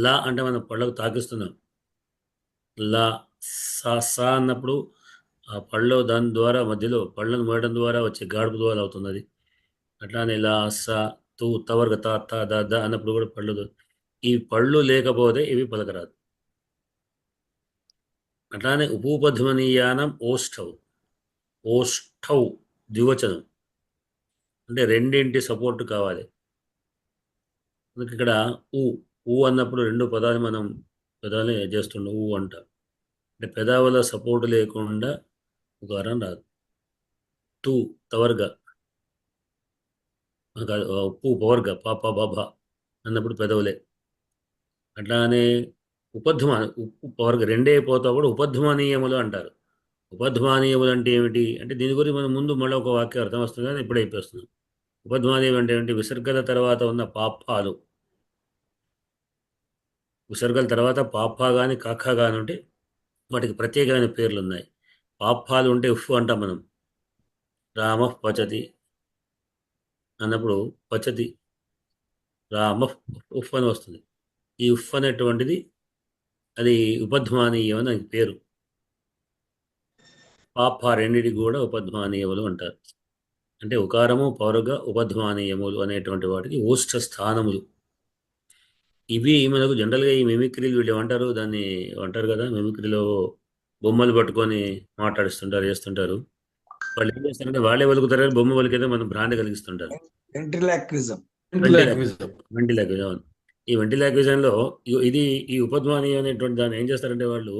లా అంటే మనం పళ్ళకు తాకిస్తున్నాం. లా సా అన్నప్పుడు ఆ పళ్ళు దాని ద్వారా మధ్యలో పళ్ళను మోయడం ద్వారా వచ్చే గాడుపు ద్వారా అవుతుంది. అట్లానే లా సా తూ తవర్గ తా తా దా దా అన్నప్పుడు కూడా పళ్ళు, ఈ పళ్ళు లేకపోతే ఇవి పలకరాదు. అట్లానే ఉపూపధ్వనీయానం ఓష్ఠౌ ద్వివచనం, అంటే రెండింటి సపోర్ట్ కావాలి. ఇక్కడ ఊ అన్నప్పుడు 2 పదాలు మనం పెదాలే చేస్తున్నాం, ఊ అంట. అంటే పెదావుల సపోర్ట్ లేకుండా ఉకారం రాదు. తూ తవర్గ ఉప్పు పవర్గ పాప బాబా అన్నప్పుడు పెదవులే. అట్లానే ఉపధ్వాన ఉప్పు పవర్గ రెండే పోతా కూడా ఉపధ్వానీయములు అంటారు. ఉపధ్వానీయములు అంటే ఏమిటి అంటే దీని గురించి మనం ముందు మళ్ళీ ఒక వాక్యం అర్థం వస్తుంది కానీ ఇప్పుడే అయిపోతున్నాం. ఉపధ్మానీయం అంటే ఏంటి? విసర్గల తర్వాత ఉన్న పాపాలు, విసర్గల తర్వాత పాప కానీ కాఖ కానీ ఉంటే వాటికి ప్రత్యేకమైన పేర్లు ఉన్నాయి. పాపాలు ఉంటే ఉఫ్ అంటాం మనం. రామ పచతి అన్నప్పుడు పచతి రామ ఉఫ్ అని వస్తుంది. ఈ ఉఫ్ అనేటువంటిది అది ఉపధ్మానీయం అని దానికి పేరు. పాప రెండిటికి కూడా ఉపధ్మానీయములు అంటారు. అంటే ఉకారము పౌరుగ ఉపధ్మానీయములు అనేటువంటి వాటికి ఓష్ఠ స్థానములు. ఇవి మనకు జనరల్గా ఈ మిమిక్రీలు వీళ్ళు ఏమంటారు, దాన్ని అంటారు కదా, మిమిక్రీలో బొమ్మలు పట్టుకొని మాట్లాడిస్తుంటారు, చేస్తుంటారు. వాళ్ళు ఏం చేస్తారంటే వాళ్ళే పలుకుతారు కానీ బొమ్మ పలికేదో మనం భ్రాంతి కలిగిస్తుంటారు. వెంట్రిలాక్విజం. వెంటిలాక్విజం. ఈ వెంటిలాక్విజంలో ఇది ఈ ఉపధ్మానీయం అనేటువంటి దాన్ని ఏం చేస్తారంటే వాళ్ళు,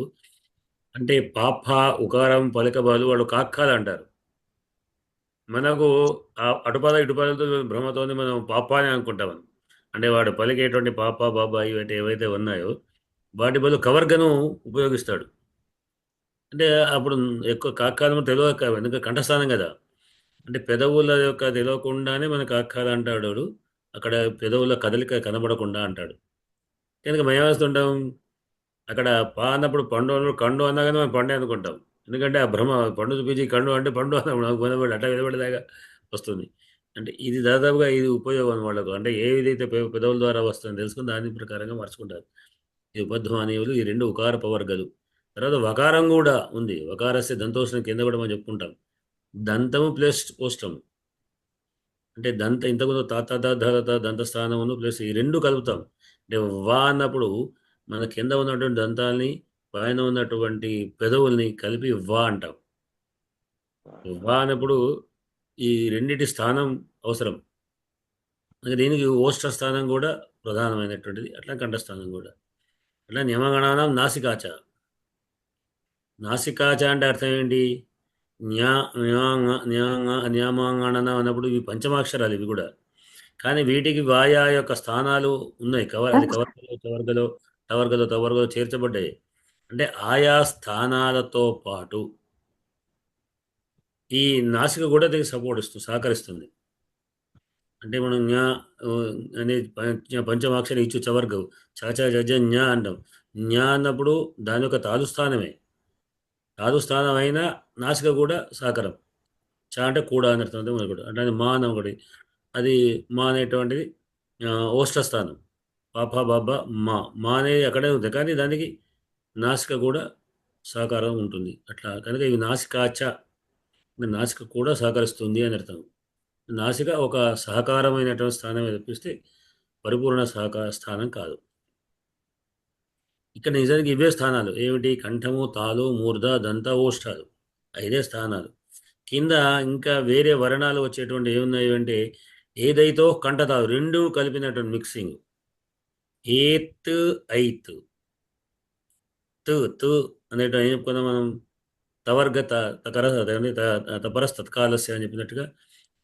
అంటే పాప ఉకారం పలకబాలు వాళ్ళు కాక్కాలు అంటారు. మనకు అటుపద ఇటుపదలతో భ్రమతోని మనం పాప అని అనుకుంటాం. అంటే వాడు పలికేటువంటి పాప బాబా ఇవి ఏవైతే ఉన్నాయో వాటి బదులు కవర్గను ఉపయోగిస్తాడు. అంటే అప్పుడు ఎక్కువ కాకాలం తెలియక, ఎందుకంటే కంఠస్థానం కదా, అంటే పెదవుల యొక్క తెలియకుండానే మన కాకాలు అంటాడు వాడు. అక్కడ పెదవుల కదలిక కనబడకుండా అంటాడు. కనుక మేము ఏమేస్తుంటాం, అక్కడ పా అన్నప్పుడు పండు అన్నప్పుడు కండు అన్నా కానీ మనం పండే అనుకుంటాం. ఎందుకంటే ఆ భ్రమ పండు చూపించి కండు అంటే పండు అన్నప్పుడు నాకు వినబడి అట్లా వినబడేదాకా వస్తుంది. అంటే ఇది దాదాపుగా ఇది ఉపయోగం వాళ్ళకు. అంటే ఏ విధైతే పెదవుల ద్వారా వస్తుందని తెలుసుకుని దాని ప్రకారంగా మార్చుకుంటారు. ఈ ఉపధ్మానీయులు ఈ రెండు ఉకార పవర్గలు. తర్వాత వకారం కూడా ఉంది. వకారస్య దంతోష్ణం కింద కూడా మనం చెప్పుకుంటాం. దంతము ప్లస్ ఓష్టము. అంటే దంత ఇంతకుముందు తాత దంతస్థానమును ప్లస్ ఈ రెండు కలుపుతాం. అంటే వా అన్నప్పుడు మన కింద ఉన్నటువంటి దంతాల్ని పైన ఉన్నటువంటి పెదవుల్ని కలిపి వా అంటాం. వా అన్నప్పుడు ఈ రెండిటి స్థానం అవసరం. దీనికి ఓష్ట స్థానం కూడా ప్రధానమైనటువంటిది, అట్లా కంఠస్థానం కూడా. అట్లా నియమగణానం నాసికాచ. నాసికాచ అంటే అర్థం ఏంటి? న్యామాంగణన అన్నప్పుడు ఇవి పంచమాక్షరాలు ఇవి కూడా. కానీ వీటికి వాయా యొక్క స్థానాలు ఉన్నాయి. అది టవర్గలో చేర్చబడ్డాయి. అంటే ఆయా స్థానాలతో పాటు ఈ నాసిక కూడా దీనికి సహకరిస్తుంది. అంటే మనం జ్ఞా అనేది పంచమాక్షరి ఇచ్చు చవర్గవు చాచ జజ జ్ఞా అంటాం. జ్ఞా అన్నప్పుడు దాని యొక్క తాదుస్థానమే. తాదుస్థానం అయినా నాసిక కూడా సహకారం. చ అంటే కూడా అని అర్థం మనకు కూడా. అంటే మా అని ఒకటి, అది మా అనేటువంటిది ఓష్ఠస్థానం. పాప బాబా మా అనేది అక్కడే ఉంది, కానీ దానికి నాసిక కూడా సహకారం ఉంటుంది. అట్లా కనుక ఇవి నాసికాచ, నాసిక కూడా సహకరిస్తుంది అని అర్థం. నాసిక ఒక సహకారమైనటువంటి స్థానం తప్పిస్తే పరిపూర్ణ సహకార స్థానం కాదు. ఇక్కడ నిజానికి ఇవే స్థానాలు ఏమిటి? కంఠము, తాలు, మూర్ధ, దంత, ఓష్ఠాలు 5 స్థానాలు. కింద ఇంకా వేరే వర్ణాలు వచ్చేటువంటి ఏమున్నాయి అంటే ఏదైతో కంఠతాలు రెండు కలిపినటువంటి మిక్సింగ్. ఏత్ ఐత్ తు అనేటువంటి ఏం చెప్పుకుందాం మనం, తవర్గ తకర తపరస్ తత్కాలస్య అని చెప్పినట్టుగా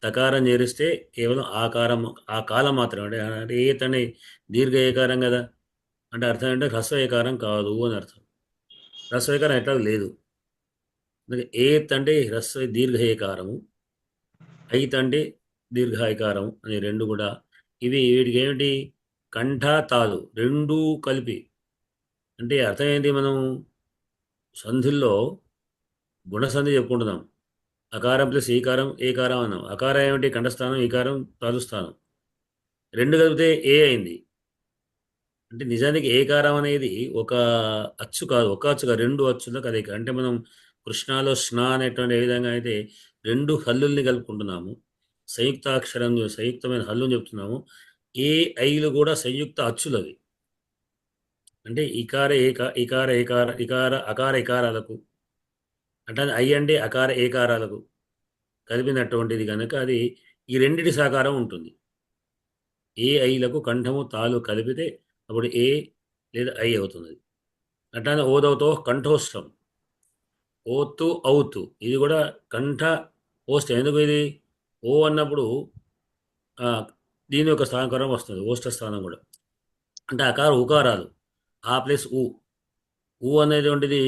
తకారం చేరిస్తే కేవలం ఆకారం, ఆ కాలం మాత్రమే. అంటే ఏత్ అనే దీర్ఘ ఏకారం కదా, అంటే అర్థం అంటే హ్రస్వ ఏకారం కాదు అని అర్థం. హ్రస్వ ఏకారం ఎట్లా లేదు. అందుకే ఏత్ అంటే హ్రస్వ దీర్ఘ ఏకారము, ఐత్ అంటే దీర్ఘాయకారం అని రెండు కూడా. వీటికి ఏమిటి? కంఠ తాలు రెండు కలిపి. అంటే అర్థం ఏంటి? మనం సంధుల్లో గుణసంధి చెప్పుకుంటున్నాం. అకారం ప్లస్ ఈకారం ఏకారం అన్నాం. అకారం ఏమిటి? కంఠస్థానం, ఈకారం తాలుస్థానం. రెండు కలిపితే ఏ అయింది. అంటే నిజానికి ఏకారం అనేది ఒక అచ్చు కాదు, ఒక అచ్చు కాదు, రెండు అచ్చుల కలయిక. అంటే మనం కృష్ణాలో స్నా అనేటువంటి ఏ విధంగా అయితే రెండు హల్లుల్ని కలుపుకుంటున్నాము, సంయుక్తమైన హల్లుని చెప్తున్నాము. ఏ ఐలు కూడా సంయుక్త అచ్చులవి. అంటే అకార ఇకారాలకు అంటే ఐ అంటే అకార ఏకారాలకు కలిపినటువంటిది కనుక అది ఈ రెండిటి సహకారం ఉంటుంది. ఏ ఐలకు కంఠము తాలు కలిపితే అప్పుడు ఏ లేదా ఐ అవుతుంది. అట్లానే ఓదవుతో కంఠోష్టం, ఓత్తు ఔతు, ఇది కూడా కంఠ ఓష్టం. ఎందుకు ఇది? ఓ అన్నప్పుడు దీని యొక్క స్థానకరం వస్తుంది, ఓష్ట స్థానం కూడా. అంటే ఉకారాలు ఆ ప్లస్ ఊ అనేటువంటిది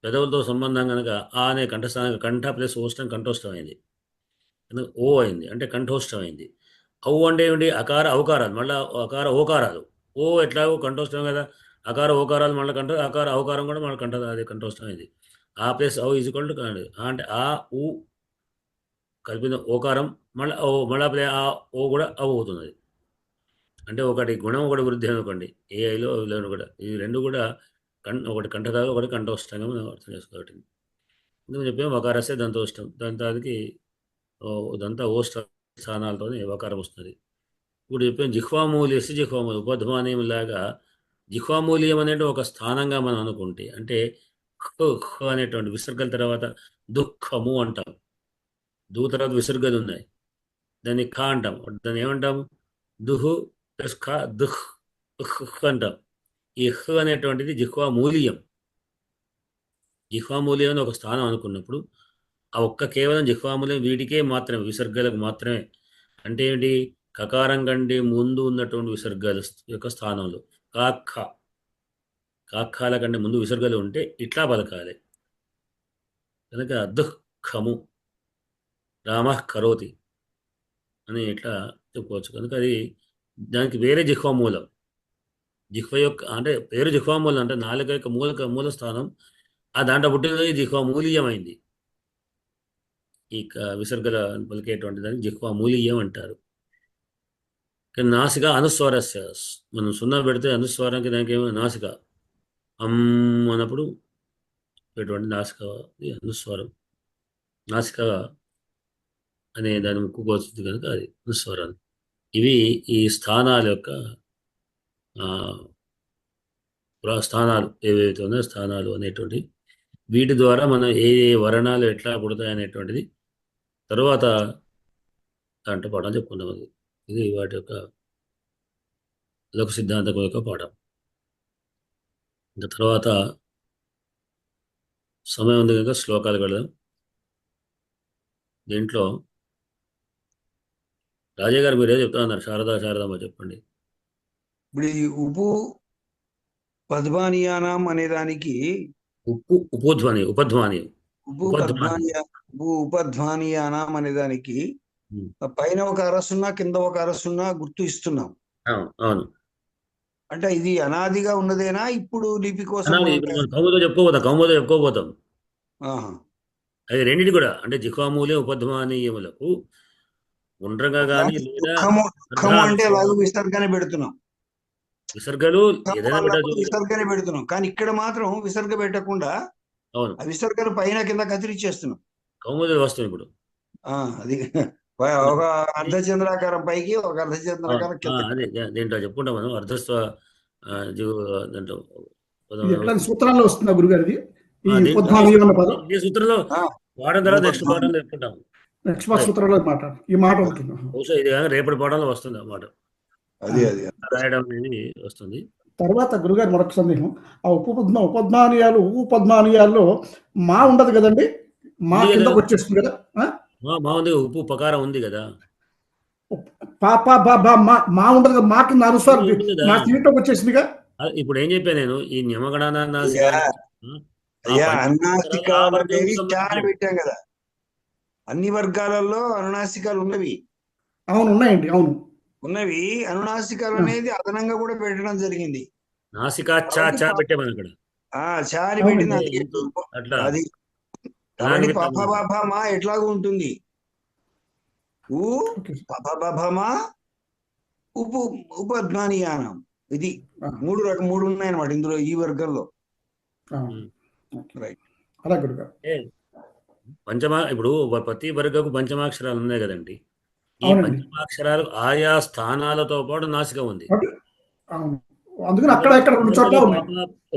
పెదవులతో సంబంధం కనుక ఆ అనే కంఠస్థానం, కంఠ ప్లస్ ఓష్టం కంఠోష్టం అయింది, ఓ అయింది అంటే కంఠోష్టం అయింది. ఔ అంటే ఏమిటి? అకార ఔకారాలు, మళ్ళీ అకార ఓకారాలు. ఓ ఎట్లాగో కంఠోష్టం కదా, అకార ఓకారాలు మళ్ళీ కంఠ, అకార ఔకారం కూడా మళ్ళీ కంఠ, అది కంఠోష్టం. ఇది ఆ ప్లస్ ఔ ఈజ్ ఈక్వల్ టు అంటే ఆ ఊ కలిపిన ఓకారం, మళ్ళీ ఓ, మళ్ళీ ఆ ఓ కూడా ఔ అవుతుంది. అంటే ఒకటి గుణం ఒకటి వృద్ధి అనుకోండి, ఏఐలో ఇలా కూడా ఈ రెండు కూడా ఒకటి కంఠదాగా ఒకటి కంఠోష్టంగా మనం అర్థం చేసుకోవాలి. ఎందుకు చెప్పాము వకారస్తే దంతోష్టం, దంతానికి దంత ఓష్ట స్థానాలతో వకారం వస్తుంది. ఇప్పుడు చెప్పాను జిహ్వామూల్యసి జిహ్వామూల్యం ఉపధ్వానీయం లాగా జిహ్వామూల్యం అనేది ఒక స్థానంగా మనం అనుకుంటే, అంటే ఖ అనేటువంటి విసర్గల తర్వాత దుఃఖము అంటాం, దు తర్వాత విసర్గలు ఉన్నాయి, దాన్ని ఖ అంటాం. దాన్ని ఏమంటాము? దుహు ప్లస్ ఖ, దుహ్ అంటాం. ఈ హ్ అనేటువంటిది జిహ్వామూల్యం. జిహ్వామూల్యం అని ఒక స్థానం అనుకున్నప్పుడు ఆ ఒక్క కేవలం జిహ్వామూల్యం వీటికే మాత్రమే, విసర్గలకు మాత్రమే. అంటే ఏంటి? కకారం కంటే ముందు ఉన్నటువంటి విసర్గాల యొక్క స్థానంలో కాఖ, కాఖాల కంటే ముందు విసర్గలు ఉంటే ఇట్లా పలకాలి. కనుక దుఃఖము, రామ కరోతి అని ఇట్లా చెప్పుకోవచ్చు. కనుక అది దానికి వేరే జిహ్వామూలం. జిహ్వ యొక్క అంటే పేరు జిహ్వామూలం, అంటే నాలుక యొక్క మూల స్థానం, ఆ దాంట్లో పుట్టినది జిహ్వామూలీయమైంది. ఈ విసర్గల పలికేటువంటి దానికి జిహ్వామూలీయం అంటారు. నాసిక అనుస్వారస్య, మనం సున్నా పెడితే అనుస్వారానికి దానికి ఏమో నాసిక అన్నప్పుడు ఎటువంటి నాసిక అనుస్వారం, నాసిక అనే దాని ముక్కుకు వస్తుంది కనుక అది అనుస్వారాలు. ఇవి ఈ స్థానాల యొక్క స్థానాలు ఏవైతే ఉన్నాయో స్థానాలు అనేటువంటి, వీటి ద్వారా మనం ఏ ఏ వర్ణాలు ఎట్లా పుడతాయి అనేటువంటిది తర్వాత దాంట్లో పాఠం చెప్పుకుందాం. ఇది వాటి యొక్క ఇదొక సిద్ధాంతం యొక్క పాఠం. ఇంకా తర్వాత సమయం ఉంది కనుక శ్లోకాలు వెళదాం. దీంట్లో రాజయ్య గారు మీరే చెప్తా ఉన్నారు, శారదమ్మ చెప్పండి. ఇప్పుడు ఈ పద్మానియానం అనే దానికి ఉపధ్వాని ఉపధ్వానియానం అనే దానికి పైన ఒక అరసున్నా కింద ఒక అరసున్నా గుర్తు ఇస్తున్నాం. అవును. అంటే ఇది అనాదిగా ఉన్నదేనా? ఇప్పుడు లిపి కోసం కౌముదో చెప్పుకోబోతాం. అది రెండింటి కూడా, అంటే జిహ్వామూల్యం ఉపధ్వానీయములకు ఉండ్రంగా కానీ లేదా అంటే విసర్గనే పెడుతున్నాం, విసర్గలు ఏదైనా విసర్గనే పెడుతున్నాం. కానీ ఇక్కడ మాత్రం విసర్గ పెట్టకుండా అవును విసర్గను పైన కింద కత్తిరించేస్తున్నాం. కౌముది వస్తుంది ఇప్పుడు. అది ఒక అర్ధచంద్రాకారం పైకి, ఒక అర్ధచంద్రాకారం కింద. అదే దీంట్లో చెప్పుకుంటాం మనం అర్ధస్వ దాంట్లో సూత్రాల్లో వస్తుందా గురుగారిది? ఈ సూత్రంలో వాడడం తర్వాత నెక్స్ట్ పాఠంలో చెప్పుకుంటాం. నెక్స్ట్ సూత్రంలో ఈ మాట ఉంటుంది. బహుశా ఇది రేపటి పాఠంలో వస్తుంది ఆ మాట, రాయడం అనేది వస్తుంది. తర్వాత గురుగారు మరొక సందేహం, ఆ ఉపపద్మానీయాలు ఉపపద్మానీయాల్లో మా ఉండదు కదండి, మా కిందకు వచ్చేస్తుంది కదా. మా ఉంది, ఉప్పు పకారం ఉంది కదా, మా ఉండదు కదా, మా కింద అనుసారం నా సీట్లోకి వచ్చేసిందిగా. ఇప్పుడు ఏం చెప్పాను నేను, ఈ నియమగణాన్ని పెట్టాం కదా, అన్ని వర్గాలలో అనునాసికాలు ఉన్నవి. అవును, ఉన్నాయండి. అవును, ఉన్నవి. అనునాసికాలు అనేది అదనంగా కూడా పెట్టడం జరిగింది. నాసికా చా పెట్టామని అక్కడ చాని పెట్టింది అది. కాబట్టి పపబభమ ఎట్లాగూ ఉంటుంది. పపబభమ ఉపధ్వానియానం. ఇది మూడు ఉన్నాయన్నమాట ఇందులో, ఈ వర్గంలో. ఇప్పుడు ప్రతి వర్గకు పంచమాక్షరాలు ఉన్నాయి కదండి. ఈ పంచమాక్షరాలు ఆయా స్థానాలతో పాటు నాసిక ఉంది.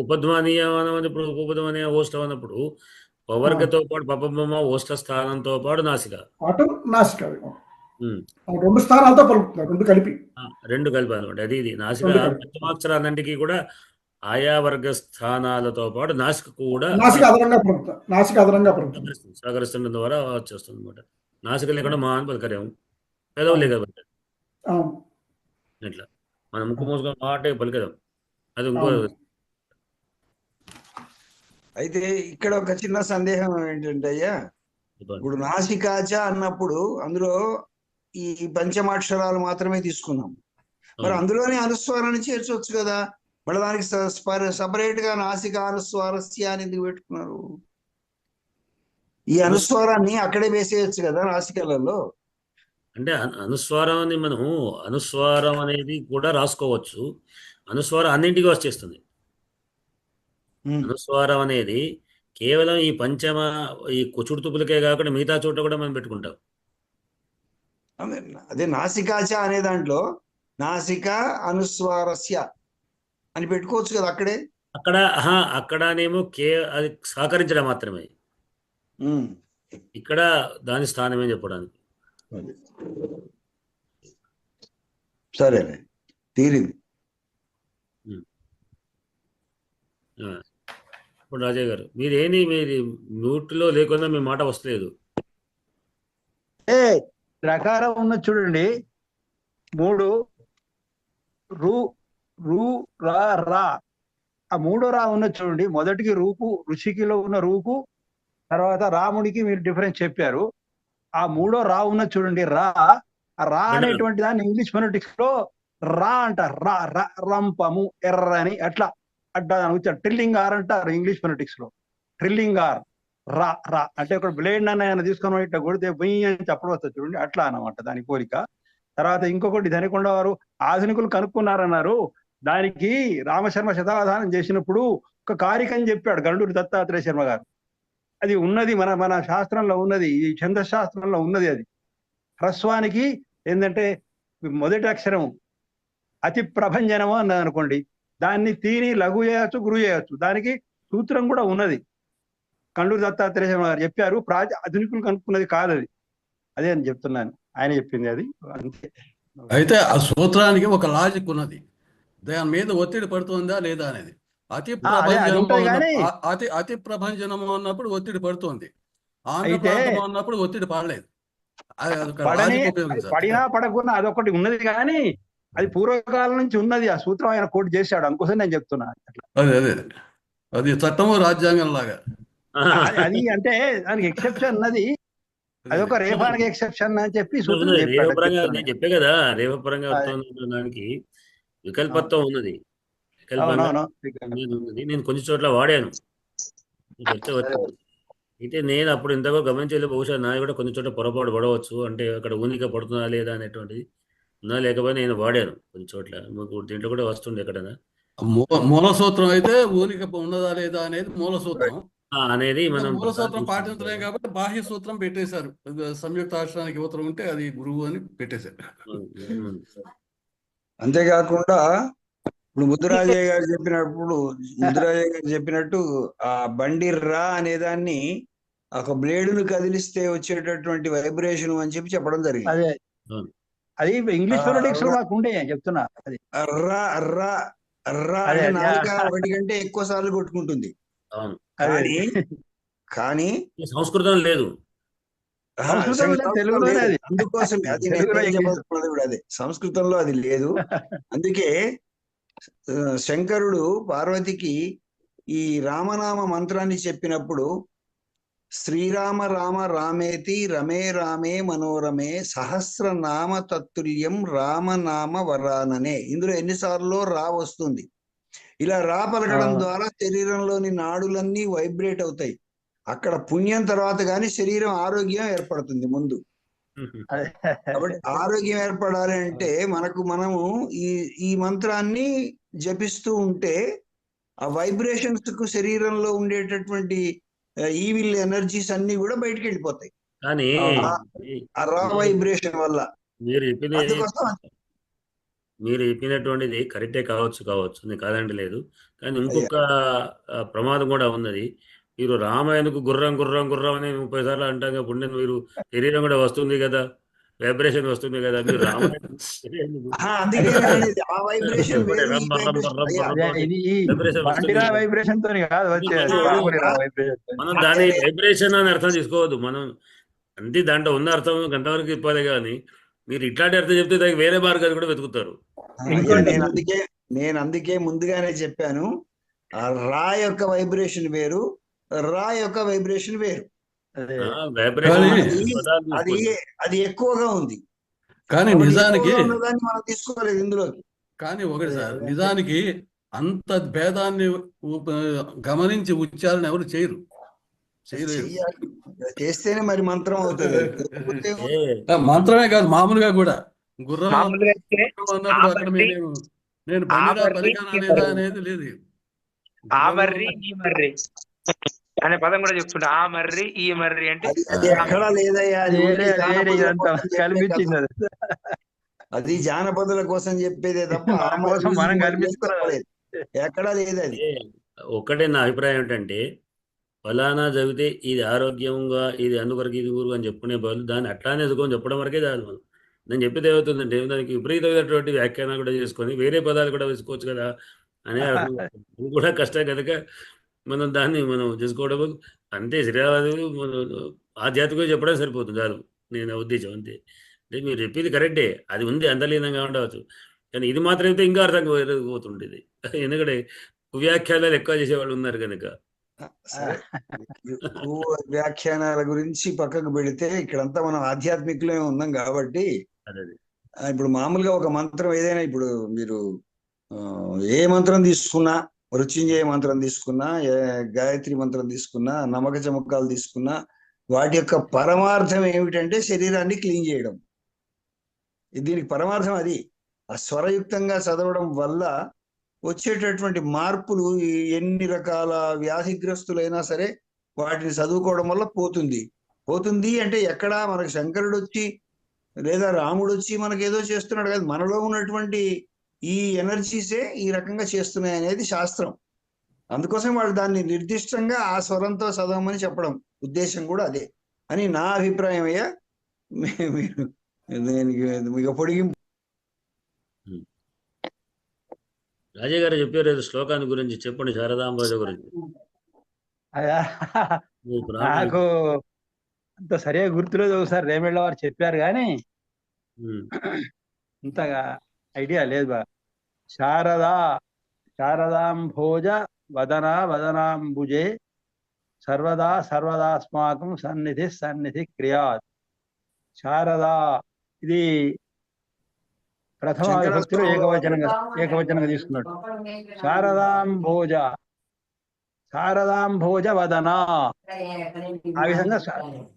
ఉపధ్వానీయ ఇప్పుడు ఉపధ్వానీయ ఓష్ట అన్నప్పుడు వర్గతో పాటు పపబొమ్మ ఓష్ట స్థానంతో పాటు నాసిక, రెండు స్థానాలతో పలుకుతున్నారు, రెండు కలిపి అనమాట. అది ఇది నాసిక పంచమాక్షరాలన్నింటికి కూడా ఆయా వర్గ స్థానాలతో పాటు నాసిక కూడా సహకరిస్తుండడం ద్వారా వచ్చేస్తుంది అనమాట. నాసిక లేకుండా మా అని పలకరేము, పెదవులే కాబట్టి ఇట్లా మనం ముక్కు మూసుకొని మాట పలికదాం, అది ఇంకో. అయితే ఇక్కడ ఒక చిన్న సందేహం ఏంటంటే అయ్యా, ఇప్పుడు నాసికాచ అన్నప్పుడు అందులో ఈ పంచమాక్షరాలు మాత్రమే తీసుకున్నాం. మరి అవును. అందులోనే అనుస్వారాన్ని చేర్చవచ్చు కదా. మళ్ళీ దానికి సపరేట్ గా నాసిక అనుస్వారస్య అని ఎందుకు పెట్టుకున్నారు? ఈ అనుస్వారాన్ని అక్కడే వేసేయచ్చు కదా నాసికలలో. అంటే అనుస్వారం అని మనము అనుస్వారం అనేది కూడా రాసుకోవచ్చు. అనుస్వారం అన్నింటికి వచ్చేస్తుంది. అనుస్వారం అనేది కేవలం ఈ పంచమ ఈ కుచుడు తుపులకే కాకుండా మిగతా చోట కూడా మనం పెట్టుకుంటాం. అదే నాసికాచ అనే దాంట్లో నాసిక అనుస్వారస్య అని పెట్టుకోవచ్చు కదా అక్కడే. అక్కడనేమో అది సహకరించడం మాత్రమే. ఇక్కడ దాని స్థానమే చెప్పడానికి. సరే తీరింది. ఇప్పుడు రాజయ్య గారు మీరేని మీరు మ్యూట్లో లేకుండా మీ మాట వస్తలేదు. రకారం ఉన్న చూడండి, 3 రు రు రా రా. ఆ 3వ రా ఉన్న చూడండి, మొదటికి రూపు ఋషికిలో ఉన్న రూపు, తర్వాత రాముడికి మీరు డిఫరెన్స్ చెప్పారు. ఆ 3వ రా ఉన్న చూడండి రా. ఆ రా అనేటువంటి దాన్ని ఇంగ్లీష్ ఫొనెటిక్స్ లో రా అంటారు. రా రా రంపము ఎర్రని అట్లా వచ్చారు. ట్రిల్లింగ్ ఆర్ అంటారు ఇంగ్లీష్ ఫొనెటిక్స్ లో. ట్రిల్లింగ్ ఆర్ రా రా అంటే ఒక బ్లేడ్ అన్న తీసుకొని ఇట్లా కొడితే బొయ్యి అని చెప్పడం వస్తుంది చూడండి, అట్లా అన్నమాట దాని పోలిక. తర్వాత ఇంకొకటి ధనికొండ వారు ఆధునికులు కనుక్కున్నారన్నారు. దానికి రామశర్మ శతావధానం చేసినప్పుడు ఒక కారికని చెప్పాడు గండూరి దత్తాత్రేయ శర్మ గారు. అది ఉన్నది మన శాస్త్రంలో ఉన్నది, ఈ ఛందశాస్త్రంలో ఉన్నది. అది హ్రస్వానికి ఏంటంటే మొదటి అక్షరం అతి ప్రభంజనము అన్నది అనుకోండి, దాన్ని తీని లఘు చేయవచ్చు, గురు చేయవచ్చు. దానికి సూత్రం కూడా ఉన్నది. కండూరి దత్తాత్రేయ శర్మ గారు చెప్పారు. ఆధునికులు కనుక్కున్నది కాదు అది. అదే అని చెప్తున్నాను, ఆయన చెప్పింది అది అంతే. అయితే ఆ సూత్రానికి ఒక లాజిక్ ఉన్నది, దాని మీద ఒత్తిడి పడుతుందా లేదా అనేది. అతి ప్రభంజనము అన్నప్పుడు ఒత్తిడి పడుతుంది, ఆంధ్ర ప్రాంతం అన్నప్పుడు ఒత్తిడి పడలేదు. పడినా పడకుండా అదొకటి ఉన్నది కానీ అది పూర్వకాలం నుంచి ఉన్నది. ఆ సూత్రం ఆయన కోట్ చేశాడు, అందుకోసం నేను చెప్తున్నా. అది చట్టము రాజ్యాంగం లాగా. అది అంటే దానికి ఎక్సెప్షన్ ఉన్నది, అదొక రేపానికి ఎక్సెప్షన్ అని చెప్పి నేను చెప్పే కదా, రేవపరంగా దానికి వికల్పత్వం ఉన్నది. నేను కొన్ని చోట్ల వాడాను, అయితే నేను అప్పుడు ఇంతగా గమనించలేదు. బహుశా నాది కూడా కొన్ని చోట్ల పొరపాటు పడవచ్చు, అంటే అక్కడ ఊనిక పడుతుందా లేదా అనేటువంటిది ఉన్నా లేకపోతే నేను వాడాను కొన్ని చోట్ల. దీంట్లో కూడా వస్తుండే ఎక్కడైనా. మూల సూత్రం అయితే ఊనిక ఉన్నదా లేదా అనేది మూల సూత్రం అనేది మనం మూల సూత్రం పాటించలేం కాబట్టి బాహ్య సూత్రం పెట్టేశారు. సంయుక్త అక్షరానికి యువతరం ఉంటే అది గురువు అని పెట్టేశారు. అంతేకాకుండా ఇప్పుడు ముద్దురాజయ్య గారు చెప్పినట్టు ఆ బండి రా అనేదాన్ని ఒక బ్లేడును కదిలిస్తే వచ్చేటటువంటి వైబ్రేషన్ అని చెప్పడం జరిగింది. అది ఇంగ్లీష్ ఫొనెటిక్స్ లో నాకు ఉండే చెప్తున్నా. అది రా రా రా నాలుక 1 కంటే ఎక్కువ సార్లు కొట్టుకుంటుంది. కానీ సంస్కృతం లేదు, అందుకోసమే అది చెప్పాల్సినది కూడా అదే, సంస్కృతంలో అది లేదు. అందుకే శంకరుడు పార్వతికి ఈ రామనామ మంత్రాన్ని చెప్పినప్పుడు శ్రీరామ రామ రామేతి రమే రామే మనోరమే సహస్రనామ తత్తుల్యం రామనామ వరాననే. ఇందులో ఎన్నిసార్లు రా వస్తుంది. ఇలా రా పలకడం ద్వారా శరీరంలోని నాడులన్నీ వైబ్రేట్ అవుతాయి. అక్కడ పుణ్యం తర్వాత గాని శరీరం ఆరోగ్యం ఏర్పడుతుంది ముందు. కాబట్టి ఆరోగ్యం ఏర్పడాలి అంటే మనము ఈ మంత్రాన్ని జపిస్తూ ఉంటే ఆ వైబ్రేషన్స్ కు శరీరంలో ఉండేటటువంటి ఈవిల్ ఎనర్జీస్ అన్ని కూడా బయటకు వెళ్ళిపోతాయి కానీ ఆ రా వైబ్రేషన్ వల్ల. మీరు చెప్పినటువంటిది కరెక్టే కావచ్చు, నేను కాదంటే లేదు. కానీ ఇంకొక ప్రమాదం కూడా ఉన్నది. మీరు రామాయణకు గుర్రం గుర్రం గుర్రం అని 30 సార్లు అంటాం కాబట్టి మీరు శరీరం కూడా వస్తుంది కదా, వైబ్రేషన్ వస్తుంది కదా. మీరు మనం దాని వైబ్రేషన్ అని అర్థం తీసుకోవద్దు. మనం అంతే దాంట్లో ఉన్న అర్థం గంటవరకు చెప్పాలి కానీ మీరు ఇట్లాంటి అర్థం చెప్తే దానికి వేరే మార్గాలు కూడా వెతుకుతారు. నేను అందుకే ముందుగానే చెప్పాను, రా యొక్క వైబ్రేషన్ వేరు, రా యొక్క వైబ్రేషన్ వేరు. అది ఎక్కువగా ఉంది. కానీ కాబట్టి నిజానికి ఎక్కువగా ఉన్నదాన్ని మనం తీసుకోలేదు ఇందులోకి. కానీ ఒకటి సార్, నిజానికి అంత భేదాన్ని గమనించి ఉచ్చారణ ఎవరు చేయరు, చేయలేరు. చెయ్యాలి, చేస్తేనే మరి మంత్రం అవుతుంది. లేకపోతే మంత్రమే కాదు, మామూలుగా కూడా గుర్రం మామూలుగా అయితే అన్నప్పుడు అక్కడ నేను బండిరా పలికానా లేదా అనేది లేదు. ఆ మర్రి ఈ మర్రి అనే పదం కూడా చెప్తుంటా. ఆ మర్రి ఈ మర్రి అంటే అది ఎక్కడా లేదయ్యా, అది ఓన్లీ జానపదుల ఇదంతా కోసం చెప్పే కల్పించింది కథ. అది. అది జానపదుల కోసం చెప్పేదే తప్ప ఆ మన మరి కోసం ఈ మనం మరి కల్పించుకున్నాం. చెప్పలేదు. ఎక్కడా లేదు అది. ఒక్కటే నా అభిప్రాయం ఏంటంటే, ఫలానా చదివితే ఇది ఆరోగ్యంగా, ఇది అందుకొరకు ఇది ఊరు అని చెప్పుకునే బదులు దాన్ని అట్లానే చదువుకొని చెప్పడం వరకే చాలు. మనం నేను చెప్పేది ఏమవుతుందంటే, దానికి విపరీతమైనటువంటి వ్యాఖ్యానం కూడా చేసుకొని వేరే పదాలు కూడా వేసుకోవచ్చు కదా అనే అర్థం. ఇది కూడా కష్టం కనుక మనం దాన్ని చేసుకోవడం అంతే. శ్రీరామదేవుడు ఆధ్యాత్మికంగా చెప్పడం సరిపోతుంది చాలు, నేను ఉద్దేశం అంతే. అంటే మీరు చెప్పింది కరెక్టే, అది ఉంది, అంతర్లీనంగా ఉండవచ్చు. కానీ ఇది మాత్రం అయితే ఇంకా అర్థం పోతుండేది, ఎందుకంటే వ్యాఖ్యానాలు ఎక్కువ చేసేవాళ్ళు ఉన్నారు కనుక. సరే, వ్యాఖ్యానాల గురించి పక్కకు పెడితే ఇక్కడంతా మనం ఆధ్యాత్మికలో ఉన్నాం కాబట్టి, అదే ఇప్పుడు మామూలుగా ఒక మంత్రం ఏదైనా, ఇప్పుడు మీరు ఏ మంత్రం తీసుకున్నా, మృత్యుంజయ మంత్రం తీసుకున్నా, గాయత్రి మంత్రం తీసుకున్నా, నమక చమకాలు తీసుకున్నా, వాటి యొక్క పరమార్థం ఏమిటంటే శరీరాన్ని క్లీన్ చేయడం. దీనికి పరమార్థం అది. ఆ స్వరయుక్తంగా చదవడం వల్ల వచ్చేటటువంటి మార్పులు ఎన్ని రకాల వ్యాధిగ్రస్తులైనా సరే వాటిని చదువుకోవడం వల్ల పోతుంది అంటే ఎక్కడా మనకు శంకరుడు వచ్చి లేదా రాముడు వచ్చి మనకేదో చేస్తున్నాడు కాదు, మనలో ఉన్నటువంటి ఈ ఎనర్జీసే ఈ రకంగా చేస్తున్నాయి అనేది శాస్త్రం. అందుకోసం వాళ్ళు దాన్ని నిర్దిష్టంగా ఆ స్వరంతో చదవమని చెప్పడం ఉద్దేశం కూడా అదే అని నా అభిప్రాయం అయ్యా. మీరు మీకు పొడిగింపు. రాజయ్య గారు చెప్పారు ఏదో శ్లోకాన్ని గురించి, చెప్పండి, శారదాంబాజ గురించి. అయ్యా, నాకు అంత సరిగా గుర్తులేదు. ఒకసారి రేమెళ్ళ వారు చెప్పారు కానీ ఇంతగా ఐడియా లేదు బా. శారదాంభోజ వదనాంబుజే సర్వదాస్మాకం సన్నిధి క్రియాత్. శారదా, ఇది ప్రథమ విభక్తిలో ఏకవచనంగా తీసుకున్నాడు. శారదాంభోజ వదన. ఆ విధంగా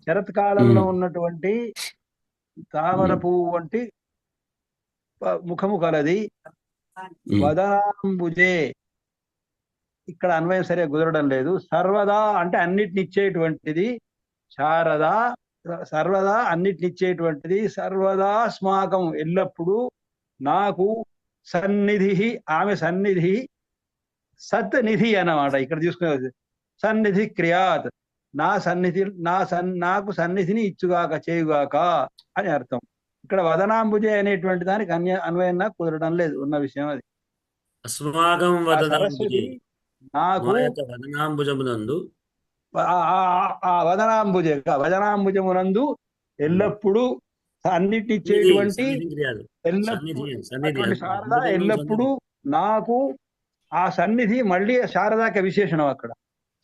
శరత్కాలంలో ఉన్నటువంటి తామర పువ్వు వంటి ముఖము కలది. వదనాంబుజే, ఇక్కడ అన్వయం సరిగా కుదరడం లేదు. సర్వదా అంటే అన్నిటిని ఇచ్చేటువంటిది. శారదా సర్వదా అన్నిటిని ఇచ్చేటువంటిది. సర్వదా స్మాకం ఎల్లప్పుడూ నాకు సన్నిధి, ఆమె సన్నిధి సత్ నిధి అన్నమాట. ఇక్కడ చూసుకునే సన్నిధి క్రియాత్, నా సన్నిధి నాకు సన్నిధిని ఇచ్చుగాక, చేయుగాక అని అర్థం. ఇక్కడ వదనాంబుజే అనేటువంటి దానికి అన్వయం నాకు కుదరడం లేదు, ఉన్న విషయం అది. అస్మాకం వదనాంబుజే, నాకు వదనాంబుజమునందు, వదనాంబుజమునందు ఎల్లప్పుడూ అన్నిటిని ఇచ్చేటువంటి శారద ఎల్లప్పుడూ నాకు ఆ సన్నిధి. మళ్ళీ శారదాకి విశేషణం అక్కడ.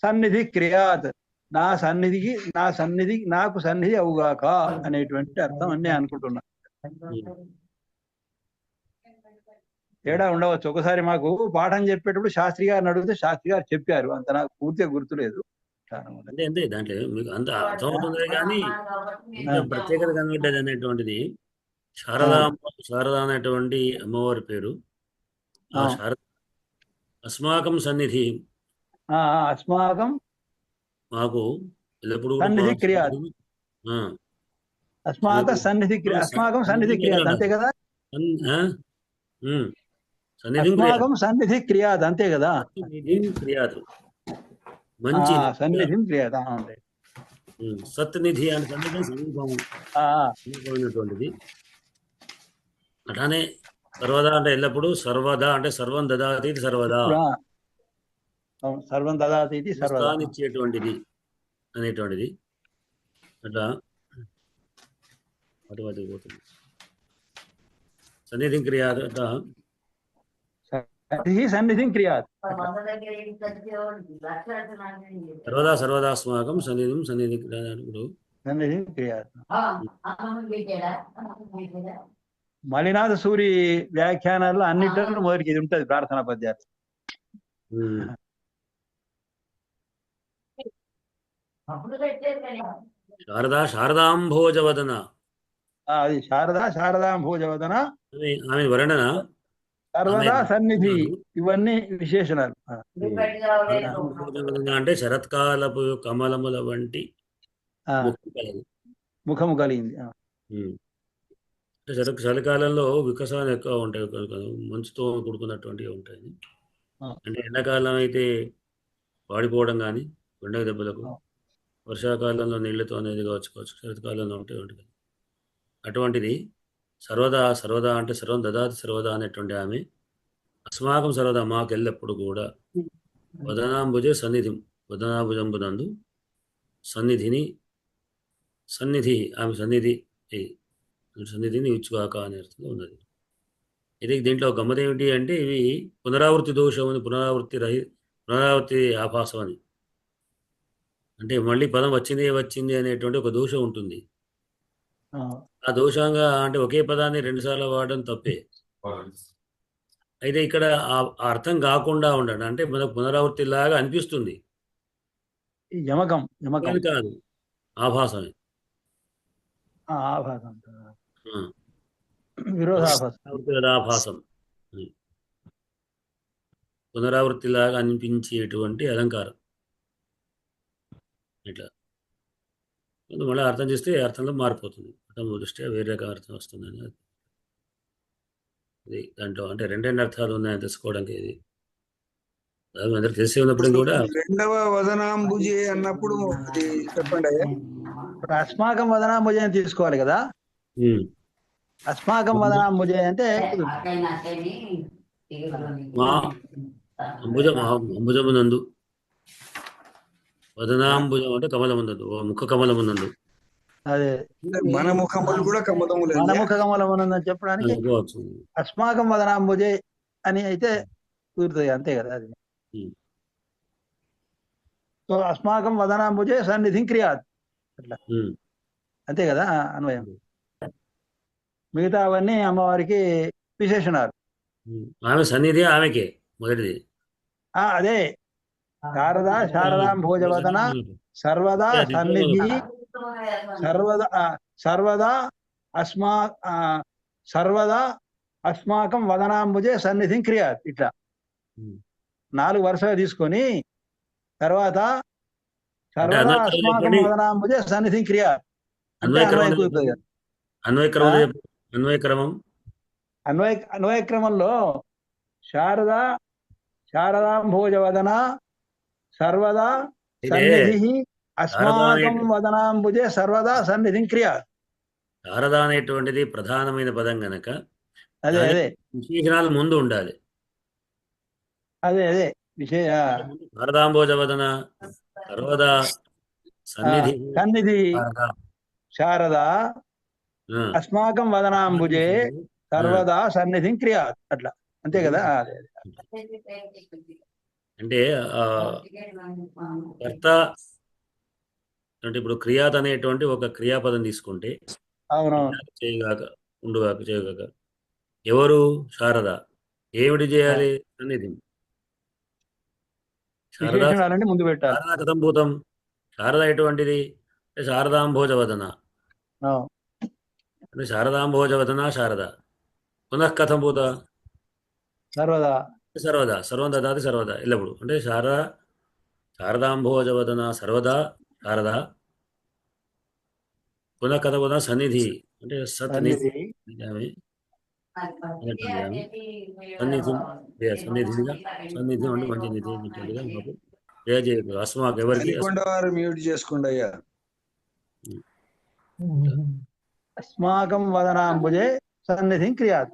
సన్నిధి క్రియాత్, నా సన్నిధి నాకు సన్నిధి అవుగాక అనేటువంటి అర్థం అని నేను అనుకుంటున్నా. తేడా ఉండవచ్చు. ఒకసారి మాకు పాఠం చెప్పేటప్పుడు శాస్త్రి గారిని అడిగితే శాస్త్రి గారు చెప్పారు, అంత నాకు పూర్తిగా గుర్తులేదు. అంతే దాంట్లో మీకు అంత అర్థమవుతుంది. కానీ ప్రత్యేకత కనబడ్డది అనేటువంటిది శారద అనేటువంటి అమ్మవారి పేరు. అస్మాకం సన్నిధి, అస్మాకం మాకు ఎల్లప్పుడు సన్నిధి క్రియాత్. అస్మాకం సన్నిధి క్రియాత్ అంతే కదా. అస్మాకం సన్నిధి క్రియాత్ అంతే కదా. క్రియాత్ మంచి సన్నిధి క్రియాత్ అంటే సత్నిధి అంటే సమీపమైనటువంటిది. అట్లానే సర్వదా అంటే ఎల్లప్పుడు, సర్వదా అంటే సర్వం దదాతి సర్వదా, సర్వం దదాతి సర్వదా ఇచ్చేటువంటిది అనేటువంటిది. అట్లా అటువంటి పోతుంది. సన్నిధి క్రియాత్, అట్లా సన్నిధి క్రియాత్. సర్వదాస్మాకం సన్నిధి క్రియాత్. సన్నిధి క్రియాత్. మలినాథ సూరి వ్యాఖ్యానాల్లో అన్నింటిలో మొదటికి ఇది ఉంటుంది ప్రార్థనా పద్యాలు. శారదాంభోజవదన, అది శారదాంభోజవదన, ఆమె వర్ణన, సర్వదా సన్నిధి, ఇవన్నీ విశేషణాలు. శారదాంభోజవదన అంటే శరత్కాలపు కమలముల వంటి ముఖము కలిగింది. అంటే చలికాలంలో వికసాలు ఎక్కువ ఉంటాయి, మంచుతో కూడుకున్నటువంటివి ఉంటాయి. అంటే ఎండాకాలం అయితే వాడిపోవడం కానీ ఎండ దెబ్బలకు, వర్షాకాలంలో నీళ్లతో అనేది కావచ్చు, శరత్కాలంలో ఉంటుంది. అటువంటిది సర్వదా అంటే సర్వం దదాతి సర్వదా అనేటువంటి ఆమె అస్మాకం సర్వదా మాకెళ్ళప్పుడు కూడా వదనాంబుజే సన్నిధి, వదనాభుజంబునందు సన్నిధి ఆమె సన్నిధిని ఇచ్చుగాక అనే అర్థంలో ఉన్నది. ఇది దీంట్లో గమ్మత ఏమిటి అంటే ఇవి పునరావృత్తి దోషం అని, పునరావృత్తి ఆభాసం అని, అంటే మళ్ళీ పదం వచ్చింది అనేటువంటి ఒక దోషం ఉంటుంది. ఆ దోషంగా అంటే ఒకే పదాన్ని 2 సార్లు వాడడం తప్పే. అయితే ఇక్కడ ఆ అర్థం కాకుండా ఉండడం అంటే మనకు పునరావృత్తి లాగా అనిపిస్తుంది, యమకం కాదు, ఆభాసమే. విరోధాభాసం, పునరావృత్తి లాగా అనిపించేటువంటి అలంకారం. ఇట్లా మళ్ళీ అర్థం చేస్తే అర్థంలో మారిపోతుంది, అర్థం దృష్ట్యా వేరే రకం అర్థం వస్తుందని. ఇది దాంట్లో అంటే 2 అర్థాలు ఉన్నాయని తెలుసుకోవడానికి ఇది అందరికి తెలిసి ఉన్నప్పుడు కూడా. రెండవ వదనాంబుజే అన్నప్పుడు అది చెప్పండి అయ్యా. అస్మాకం వదనాంబుజే అని తీసుకోవాలి కదా. అస్మాకం వదనాంబుజే అంటే అంబుజమునందు, వదనాంబుజం అంటే కమలమునందు, ముఖ కమలమునందు. అదే మన ముఖములు కూడా కమలములు, మన ముఖ కమలమునందని చెప్పడానికి అస్మాకం వదనాంబుజే అని అయితే కుదురుతుంది, అంతే కదా అది. సో అస్మాకం వదనాంబుజే సన్నిధిం క్రియాత్, అట్లా అంతే కదా అన్వయం. మిగతా అవన్నీ అమ్మవారికి విశేషణాలు. ఆమె సన్నిధి ఆమెకే మొదటిది. అదే శారదాంభోజవదన సర్వదా సన్నిధి, సర్వదా అస్మాకం వదనాంబుజే సన్నిధిం క్రియాత్. ఇట్లా 4 వరుసగా తీసుకొని తర్వాత సర్వదా అస్మాకం వదనాంబుజే సన్నిధిం క్రియాత్ అంటే అన్వయక్రమంలో శారదాంభోజవదన సర్వదా సన్నిధి అస్మాకం వదనాంబుజే సర్వదా సన్నిధిం క్రియాత్. శారద అనేటువంటిది ప్రధానమైన పదం గనక అదే విశేషణాలు ముందు ఉండాలి. అదే శారదాంభోజవదన సర్వదా సన్నిధి శారదా అస్మాకం వదనాంబుజే సర్వదా సన్నిధిం క్రియాత్, అట్లా అంతే కదా. అంటే కర్త అంటే ఇప్పుడు క్రియాత్ అనేటువంటి ఒక క్రియాపదం తీసుకుంటే చేయగాక, ఉండుగాక, చేయగాక, ఎవరు శారద, ఏమిటి చేయాలి, సన్నిధి. ముందు పెట్టాలి. శారదా కథంభూతం, శారద ఎటువంటిది, శారదాంభోజవదన అంటే శారదాంభోజవదన శారద. పునః కథంభూత సర్వదా సర్వం దదాతి సర్వదా, ఎల్లప్పుడు అంటే శారదాంభోజవదన సర్వదా శారద. పునః కథంభూత సన్నిధి అంటే సన్నిధి అంటే మంచి నిధి. అస్మాక్ ఎవరికి మ్యూట్ చేసుకోండి అయ్యా. అస్మాకం వదనాంబుజే సన్నిధిం క్రియాత్.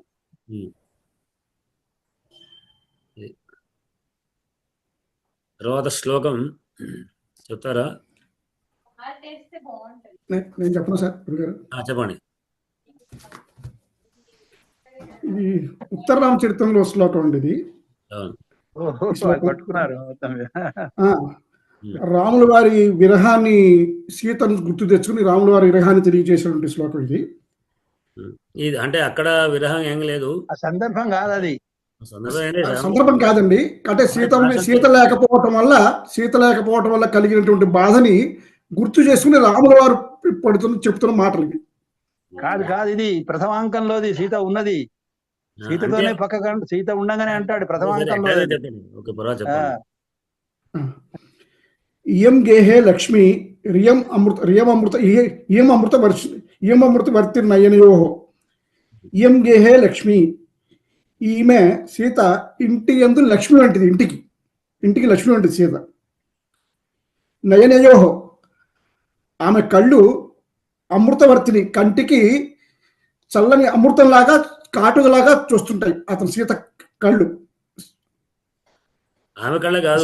తర్వాత శ్లోకం చెప్తారా? నేను చెప్పను సార్. చెప్పండి. ఇది ఉత్తర రామచరితంలో శ్లోకం అండి. ఇది రాముల వారి విరహాన్ని సీతను గుర్తు తెచ్చుకుని రాముల వారి విరహాన్ని తెలియజేసినటువంటి శ్లోకం ఇది. ఇది అంటే అక్కడ విరహం ఏం లేదు, ఆ సందర్భం కాదు అది. సందర్భం ఏం లేదు. సందర్భం కాదండి. అంటే సీత లేకపోవటం వల్ల కలిగినటువంటి బాధని గుర్తు చేసుకుని రాముల వారు చెప్తున్న మాటలు ఇవి. కాదు ఇది ప్రథమాంకంలోది. సీత ఉన్నది, సీతతోనే పక్క సీత ఉండగానే అంటాడు ప్రథమాంకంలో. ఇయం గేహే లక్ష్మి ఇయం అమృత వర్తి నయనయో. ఇయం గేహే లక్ష్మి, ఈమె సీత ఇంటి యందు లక్ష్మి వంటిది. ఇంటికి లక్ష్మి వంటిది సీత. నయనయో, ఆమె కళ్ళు అమృతవర్తిని, కంటికి చల్లని అమృతంలాగా కాటుకలాగా చూస్తుంటాయి అతను సీత కళ్ళు. ఆమె కళ్ళ కాదు,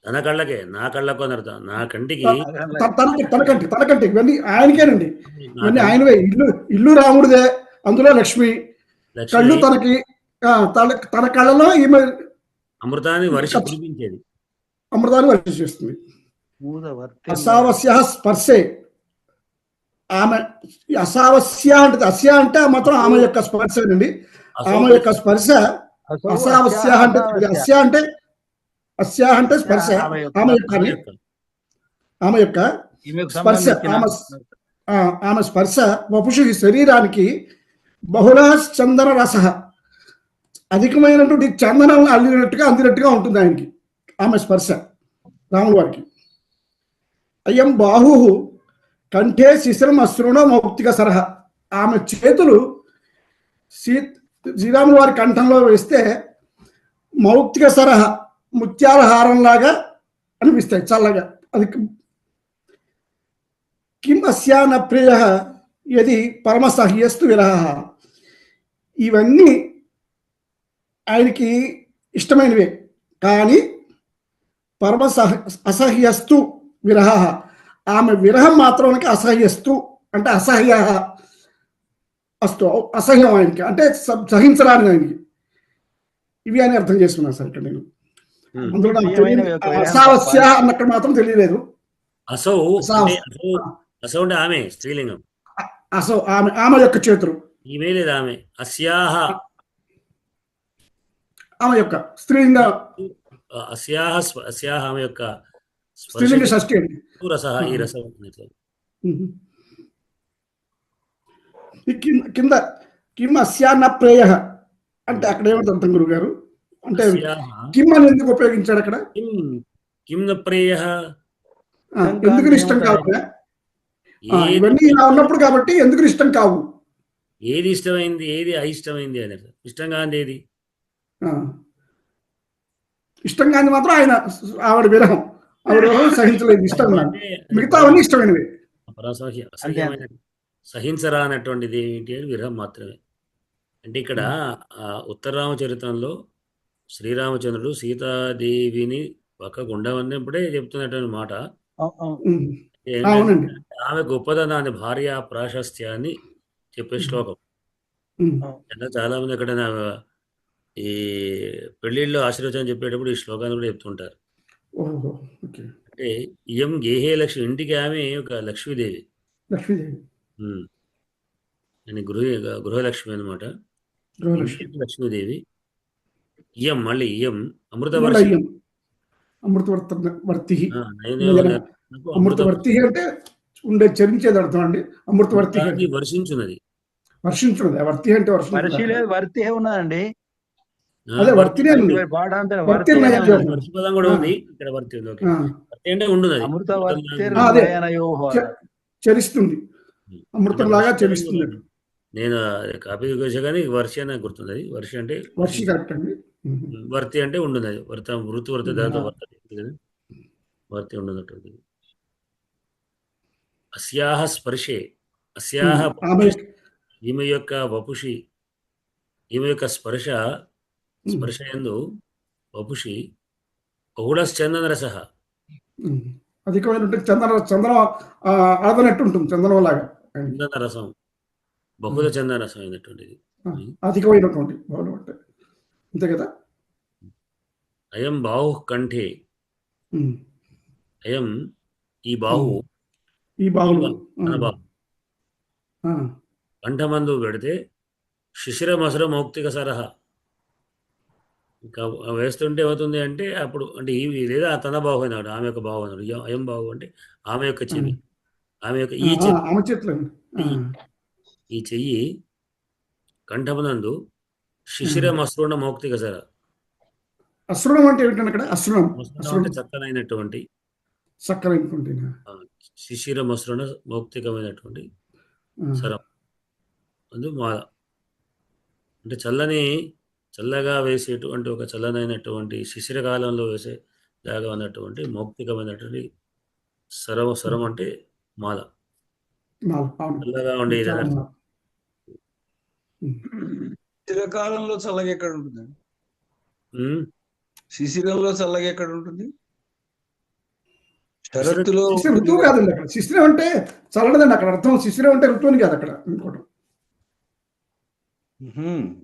తన కళ్ళకే, నా కళ్ళకు అని అర్థం. నా కంటికి తనకంటి ఇవన్నీ ఆయనకేనండి, ఇవన్నీ ఆయనవే. ఇల్లు రాముడిదే, అందులో లక్ష్మి కళ్ళు తనకి, తన కళ్ళలో ఈమె అమృతాన్ని వర్షించేది, అమృతాన్ని వర్షిస్తుంది. అసావస్య స్పర్శే, ఆమె అసావస్య అంటే అస్య అంటే మాత్రం ఆమె యొక్క స్పర్శనండి. ఆమె యొక్క స్పర్శ అసావస్య అంటే, అస్య అంటే స్పర్శ, ఆమె యొక్క స్పర్శ, ఆమె స్పర్శ వపుషు శరీరానికి బహుళ చందన రస, అధికమైనటువంటి చందనం అందినట్టుగా ఉంటుంది ఆయనకి ఆమె స్పర్శ రాముల వారికి. అయం బాహు కంఠే శిశిరం అశ్రుణ మౌక్తిక సరహ, ఆమె చేతులు శ్రీరాముల వారి కంఠంలో వేస్తే మౌక్తిక సరహ, ముత్యాల హారంలాగా అనిపిస్తాయి చల్లగా. అది కిం అస్యాన ప్రియ యది పరమసహ్యస్తు విరహ, ఇవన్నీ ఆయనకి ఇష్టమైనవే, కానీ అసహ్యస్తు విరహ, ఆమె విరహం మాత్రానికి అసహ్యస్తు అంటే అసహ్య అస్తు, అసహ్యం ఆయనకి, అంటే సహించరాని ఆయనకి. ఇవి అని అర్థం చేసుకున్నాను సార్ ఇక్కడ నేను. అందులో నాకు తెలియదు, అసావస్య అన్నక్కడ మాత్రం తెలియలేదు. అసౌ అంటే ఆమె స్త్రీలింగం. అసౌ ఆమె యొక్క చేతులు, ఈమె లేదు ఆమె, అస్యాహ ఆమె యొక్క స్త్రీలింగ, అస్యాహ ఆమె యొక్క స్త్రీలింగ షష్ఠి అండి. రసః, ఈ రసం కింద కిమ్ అస్యాన్న ప్రేయ అంటే అక్కడ ఏమిటి అర్థం గురువు గారు? అంటే కిమ్ అని ఎందుకు ఉపయోగించాడు అక్కడ? కిమ్ న ప్రేయ, ఎందుకు ఇష్టం కావు? ఇవన్నీ ఇలా ఉన్నప్పుడు కాబట్టి ఎందుకు ఇష్టం కావు? ఏది ఇష్టమైంది, ఏది అయిష్టమైంది అని. ఇష్టం కాంది ఏది? ఇష్టం కాంది మాత్రం ఆయన ఆవిడ విరహం సహించలేదు, ఇష్టం కాదు. మిగతా అవన్నీ ఇష్టమైనవి. సహించరా అన్నటువంటిది ఏమిటి అని విరహం మాత్రమే. అంటే ఇక్కడ ఉత్తర రామచరిత్రంలో శ్రీరామచంద్రుడు సీతాదేవిని పక్కకు ఉండవన్నప్పుడే చెప్తున్నటువంటి మాట. ఆమె గొప్పదనాన్ని, భార్య ప్రాశస్త్యాన్ని చెప్పే శ్లోకం. చాలా మంది అక్కడ ఈ పెళ్లిళ్ళలో ఆశీర్వచనం చెప్పేటప్పుడు ఈ శ్లోకాన్ని కూడా చెప్తుంటారు. అంటే ఇయం గేహే లక్ష్మి, ఇంటికి ఆమె ఒక లక్ష్మీదేవి, అని గృహలక్ష్మి అనమాట, లక్ష్మీదేవి. ఇయం మళ్ళీ ఇయం అమృతవర్తి, అమృతవర్తి అంటే ఉండే చరించేది అర్థం అండి. అమృతవర్తి వర్షించున్నది, వర్తి అంటే వర్తి ఉన్నదండి. అదే వర్తినే ఉంది, వర్షి పదం కూడా ఉంది ఇక్కడ. వర్తి వర్తి అంటే ఉండున్నది, చరిస్తుంది, అమృతం లాగా చరిస్తుంది. నేను కాపీ చూసా కానీ వర్షి అని గుర్తుంది. వర్షి అంటే వర్షి కరెక్ట్ అండి. వర్తి అంటే ఉండున్నది, వృత్తి వర్తి దాంతో వర్తి ఉండున్నట్టు. అస్యాహ స్పర్శే, అస్యాహ ఈమె యొక్క వపుషి, ఈమె యొక్క స్పర్శయందు వపుషి బహుళశ్చందన రస, అధికమైనటువంటి చందనం ఆదనట్టు ఉంటుంది, చందనం లాగా చందన రసం, బహుళ చందన రసం అయినటువంటిది, అధికమైనటువంటి అంతే కదా. అయం బాహు కంఠే, ఉమ్, అయం ఈ బాహు, ఈ ఈ బాగులు బాహు తన బాహు కంఠమందు పెడితే శిశిరమసర మౌక్తిక సరహ, ఇంకా వేస్తుంటే ఏమవుతుంది అంటే అప్పుడు అంటే ఈ లేదా తన బాహు అన్నాడు, ఆమె యొక్క బాహు అన్నాడు. అయం బాహు అంటే ఆమె యొక్క చెవి, ఆమె యొక్క ఈ చెవి, ఆమె చెట్లు ఈ చెయ్యి కంఠమునందు శిశిరమసృణ మౌక్తిక సర. అశ్రుణం అంటే ఏమిటండి అక్కడ? అశ్రుణం అంటే చక్కనైనటువంటి చక్కనైనటువంటి శిశిరమసృణ మౌక్తికమైనటువంటి సరం అందు మాల అంటే చల్లగా వేసేటువంటి ఒక చల్లనైనటువంటి శిశిరకాలంలో వేసే లాగా ఉన్నటువంటి మౌక్తికమైనటువంటి సరం అంటే మాల, చల్లగా ఉండే శిశిరకాలంలో చల్లగా ఎక్కడ ఉంటుంది? శిశిరంలో చల్లగా ఎక్కడ ఉంటుంది? శరత్తులో ఋతువు కాదండి అక్కడ. శిశిరం అంటే చల్లదండి అక్కడ అర్థం. శిశిరం అంటే ఋతువుని కాదు అక్కడ ఇంకోటి.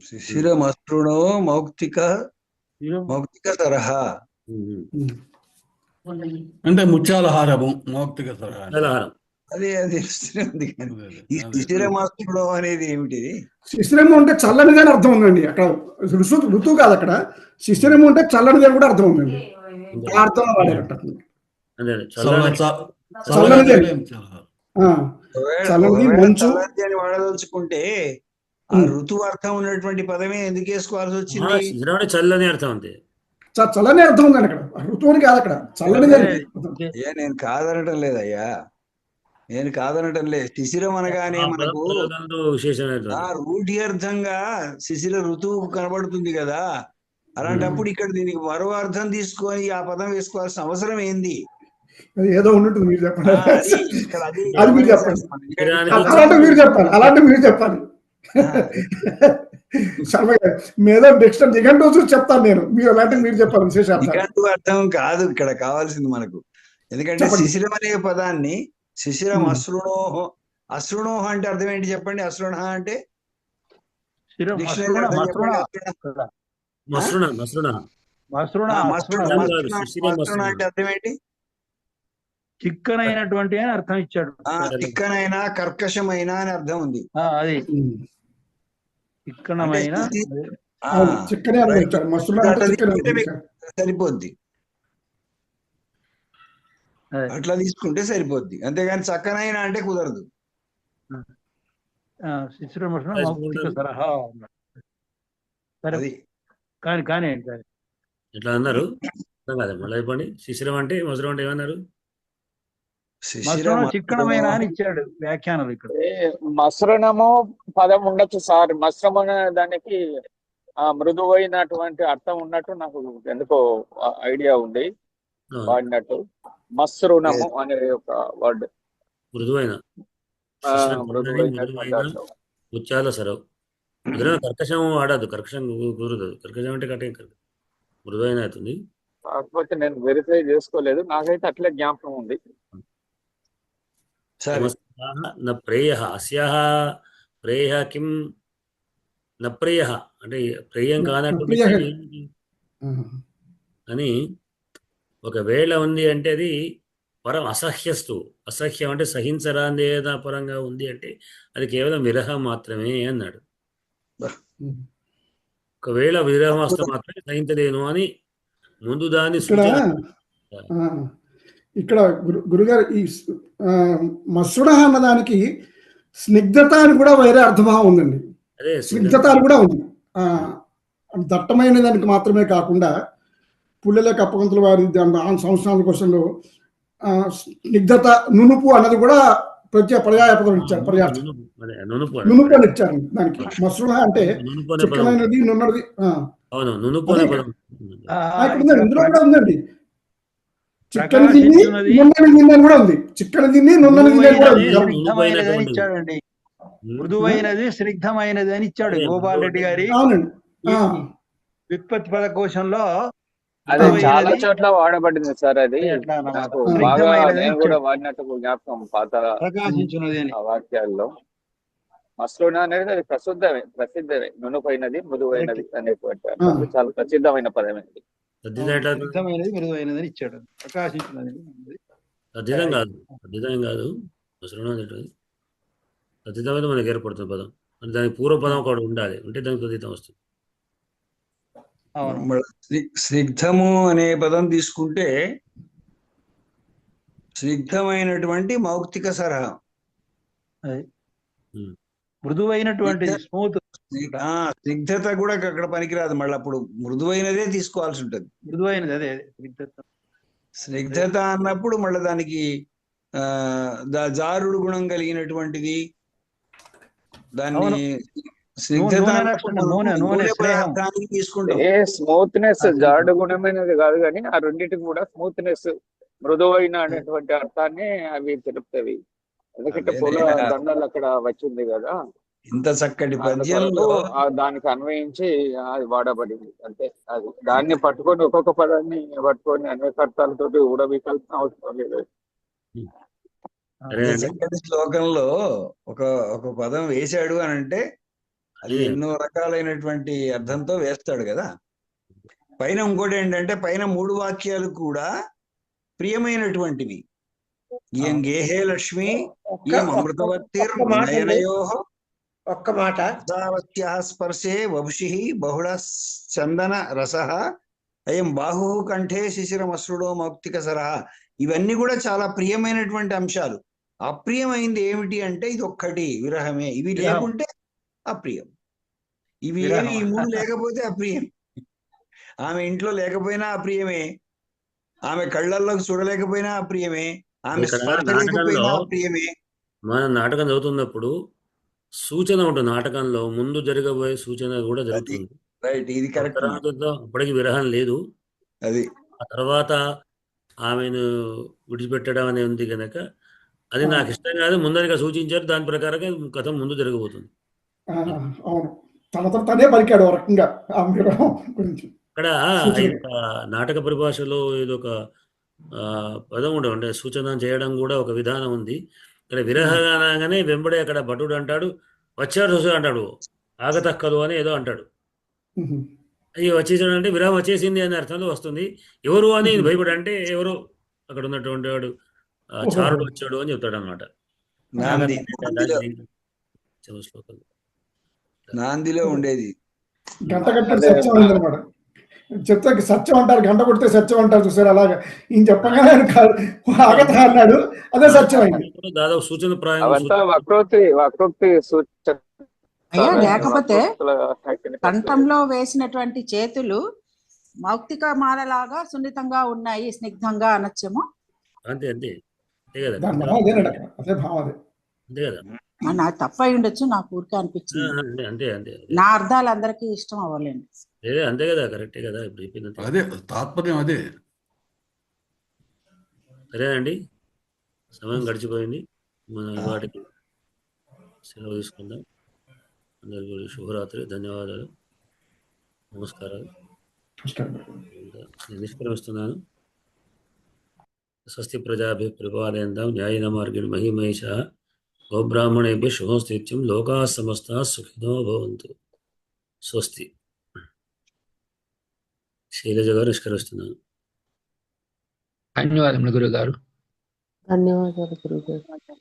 శిశిర మసృణో మౌక్తిక తరహా అంటే ముత్యాల హారము మౌక్తిక సరహా. అదే ఉంది కానీ ఈ శిశిర మసృణో అనేది ఏమిటి? శిశిరము అంటే చల్లనిది అని అర్థం ఉందండి అక్కడ. ఋతువు కాదు అక్కడ. శిశిరము అంటే చల్లనిది అని కూడా అర్థం ఉందండి. ఆ అర్థంలో వాడారట. చల్లనిది మంచు అని వాడదలుచుకుంటే ఆ ఋతువు అర్థం ఉన్నటువంటి పదమే ఎందుకు వేసుకోవాల్సి వచ్చింది? చల్లని అర్థం అంతే. చల్లని అర్థం ఉందండి అక్కడ. ఋతువుని కాదు అక్కడ, చల్లనిది. అయ్యా నేను కాదనటం లేదయ్యా, నేను కాదనటం లేదు. శిశిరం అనగానే మనకు రూఢ్యర్థంగా శిశిర ఋతువు కనబడుతుంది కదా. అలాంటప్పుడు ఇక్కడ దీనికి మరో అర్థం తీసుకొని ఆ పదం వేసుకోవాల్సిన అవసరం ఏంది? ఏదో ఉన్నట్టు మీరు చెప్పండి. అది మీరు చెప్పండి. అలాంటి మీరు చెప్పాలి, అలాంటి మీరు చెప్పాలి. శర్మ గారు మేదో డిక్షనరీ నిఘంటువు చూసి చెప్తాను నేను, మీరు అలాంటివి మీరు చెప్పాలి. విశేషాలు నిఘంటువు అర్థం కాదు ఇక్కడ కావాల్సింది మనకు. ఎందుకంటే శిశిరం అనే పదాన్ని శిశిరం అశ్రుణోహ అంటే అర్థం ఏంటి చెప్పండి? అశ్రుణ అంటే అంటే అర్థం ఏంటి? చిక్కనైనటువంటి అని అర్థం ఇచ్చాడు. చిక్కనైనా కర్కశమైన అని అర్థం ఉంది. అది చిక్కనమైన సరిపోద్ది, అట్లా తీసుకుంటే సరిపోద్ది. అంతేగాని చక్కనైనా అంటే కుదరదు. కానీ ఎట్లా అన్నారు మళ్ళీ చెప్పండి. శిశిరం అంటే మసరం అంటే ఏమన్నారు? చిక్కనమైన అని ఇచ్చాడు వ్యాఖ్యానం. ఇక్కడ మసరణము పదం ఉండొచ్చు సార్. మసరం అనే దానికి మృదువైనటువంటి అర్థం ఉన్నట్టు నాకు ఎందుకో ఐడియా ఉంది వాడినట్టు. మసృణము అనే ఒక వర్డ్ మృదువైన ముత్యాల సరవు. కర్కశం వాడదు, కర్కశం కుదరదు. కర్కశం అంటే మృదువైన అవుతుంది. కాకపోతే నేను వెరిఫై చేసుకోలేదు, నాకైతే అట్లే జ్ఞాపకం ఉంది. న ప్రేయః అస్యాః ప్రేయః కిం న ప్రేయః అంటే ప్రేయం కానట్టు అని ఒకవేళ ఉంది అంటే అది పరం అసహ్యస్తు. అసహ్యం అంటే సహించరాని పరంగా ఉంది అంటే అది కేవలం విరహం మాత్రమే అన్నాడు. ఒకవేళ విరహం వస్తే మాత్రమే సహించలేను అని ముందు దాన్ని ఇక్కడ గురుగారు ఈ మసృణ అన్నదానికి స్నిగ్ధత అని కూడా వేరే అర్థభావం ఉందండి. స్నిగ్ధత అని కూడా ఉంది. దట్టమైన దానికి మాత్రమే కాకుండా పుల్లెల కప్పగంతుల వారి సంవత్సరాల క్వశ్చన్లో స్నిగ్ధత నునుపు అన్నది కూడా ప్రత్యేక పర్యాయ పదం ఇచ్చారు. పర్యార్థం నునుపు అని ఇచ్చారు దానికి. మసృణ అంటే చిక్కమైనది, నున్నది. ఇందులో కూడా ఉందండి. చిక్కని దిన్ని నున్నని దిన్ని కూడా ఉంది. చిక్కని దిన్ని నున్నని దిన్ని కూడా ఉంది. ఇచ్చాడండి. మృదువైనది స్నిగ్ధమైనది అని ఇచ్చాడు గోపాల్ రెడ్డి గారి వ్యుత్పత్తి పదకోశంలో. అది చాలా చోట్ల వాడబడింది సార్. అది నాకు బాగా నేను కూడా వాడినట్టు జ్ఞాపకం పాత వాక్యాల్లో. మసృణ అనేది అది ప్రసిద్ధమే. నునుపైనది మృదువైనది అనేటువంటి చాలా ప్రసిద్ధమైన పదమే. తద్దితం ఎట్లా అవుతుంది? స్నిగ్ధమైనది మృదువైనది అని ఇచ్చాడు. ప్రకాశించినది అన్నది. తద్దితం కాదు, తద్దితం కాదు. తద్దితం అయితే మనకి ఏర్పడుతుంది పదం. అంటే దానికి పూర్వపదం ఒకటి ఉండాలి, ఉంటే దానికి తద్దితం వస్తుంది. అవును. స్నిగ్ధము అనే పదం తీసుకుంటే స్నిగ్ధమైనటువంటి మౌక్తిక సరహా, అది ఉమ్. మృదువైనటువంటి స్మూత్, స్నిగ్ధత కూడా అక్కడ పనికిరాదు. మళ్ళీ అప్పుడు మృదువైనదే తీసుకోవాల్సి ఉంటుంది. మృదువైనది అదే స్నిగ్ధత. స్నిగ్ధత అన్నప్పుడు మళ్ళీ దానికి జారుడు గుణం కలిగినటువంటిది. దాన్ని స్నిగ్ధత నూనె లక్షణం, నూనె స్నేహం. తీసుకుంటాం. స్మూత్నెస్ జాడు గుణమైనది కాదు, కానీ ఆ రెండింటికి కూడా స్మూత్నెస్, మృదువైన అనేటువంటి అర్థాన్ని అవి తెలుపుతాయి. ఎందుకంటే పూల దండలు అక్కడ వచ్చింది కదా, ఇంత చక్కటి పద్యంలో దానికి అన్వయించి అది వాడబడింది. అంటే అది దాన్ని పట్టుకొని ఒక్కొక్క పదాన్ని పట్టుకొని అనేక అర్థాలతో ఊడబీకాల్సిన అవసరం లేదు. చక్కటి శ్లోకంలో ఒక పదం వేశాడు అని అంటే అది ఎన్నో రకాలైనటువంటి అర్థంతో వేస్తాడు కదా. పైన ఇంకోటి ఏంటంటే పైన 3 వాక్యాలు కూడా ప్రియమైనటువంటివి. ఇయం గేహే లక్ష్మి, ఇయం అమృతవర్తిర్ నయనయోః, ఒక్క మాట, సావత్యాః స్పర్శే వపుషి బహుళ చందన రసః, అయం బాహు కంఠే శిశిరమశ్రుడో మౌక్తిక సరహ. ఇవన్నీ కూడా చాలా ప్రియమైనటువంటి అంశాలు. అప్రియమైంది ఏమిటి అంటే ఇది ఒక్కటి, విరహమే. ఇవి లేకుంటే అప్రియం. ఇవి ఏమి, ఈ 3 లేకపోతే అప్రియం. ఆమె ఇంట్లో లేకపోయినా అప్రియమే, ఆమె కళ్ళల్లోకి చూడలేకపోయినా అప్రియమే, ఆమె స్పర్శ లేకపోయినా అప్రియమే. మన నాటకం చదువుతున్నప్పుడు సూచన ఉంటుంది. నాటకంలో ముందు జరగబోయే సూచన కూడా జరుగుతుంది. రైట్, ఇది కరెక్ట్. అప్పటికి విరహం లేదు, అది ఆ తర్వాత ఆమెను విడిచిపెట్టడం అనేది ఉంది కనుక అది నాకు ఇష్టం కాదు, ముందరిగా సూచించారు, దాని ప్రకారంగా కథ ముందు జరగబోతుంది. అవును, తనతో తనే పలికాడు ఒక రకంగా ఆ విరహం గురించి. ఇక్కడ నాటక పరిభాషలో ఇదొక పదం కూడా అంటే సూచన చేయడం కూడా ఒక విధానం ఉంది. ఇక్కడ విరహగానే వెంబడే అక్కడ భటుడు అంటాడు, వచ్చాడు చూసాడు అంటాడు, ఆగతక్కదు అని ఏదో అంటాడు. అయ్యి వచ్చేసాడు అంటే విరహం వచ్చేసింది అనే అర్థంలో వస్తుంది. ఎవరు అని భయపడి అంటే ఎవరు అక్కడ ఉన్నటువంటి వాడు చారుడు వచ్చాడు అని చెప్తాడు అనమాట. నాందిలో ఉండేది గంట కట్టే సత్యం అయిందనమాట. చెప్తే సత్యం అంటారు, గంట కొడితే సత్యం అంటారు చూసారు. అలాగా ఈయన చెప్పగానే ఆగత అన్నాడు, అదే సత్యం అయింది. దాదాపు సూచన ప్రాయం వక్రోక్తి సూచన. అయ్యా, లేకపోతే కంఠంలో వేసినటువంటి చేతులు మౌక్తిక మాలలాగా సున్నితంగా ఉన్నాయి, స్నిగ్ధంగా అనొచ్చేమో. అంతే అంతే కదా, అదే భావం. అంతే కదా, నాకు తప్ప అయి ఉండొచ్చు, నాకు ఊరికే అనిపించింది. అంతే అంతే నా అర్థాలు అందరికీ ఇష్టం అవ్వలేండి. అంతే కదా, కరెక్టే కదా. ఇప్పుడు చెప్పింది అదే తాత్పర్యం, అదే. సరేనండి, సమయం గడిచిపోయింది. మన వాటికి సెలవు తీసుకుందాం. అందరికీ శుభరాత్రి, ధన్యవాదాలు, నమస్కారాలు. నేను నిష్క్రమిస్తున్నాను. స్వస్తి ప్రజాభి పరిపాలయంతాం న్యాయేన మార్గేణ మహిమహేషాః గోబ్రాహ్మణేభ్యః శుభమస్తు. లోకాః సమస్తాః సుఖినో భవంతు. స్వస్తి. శైలజ గారు నిష్కరిస్తున్నాను. ధన్యవాదములు గురుగారు. ధన్యవాదాలు గురుగారు.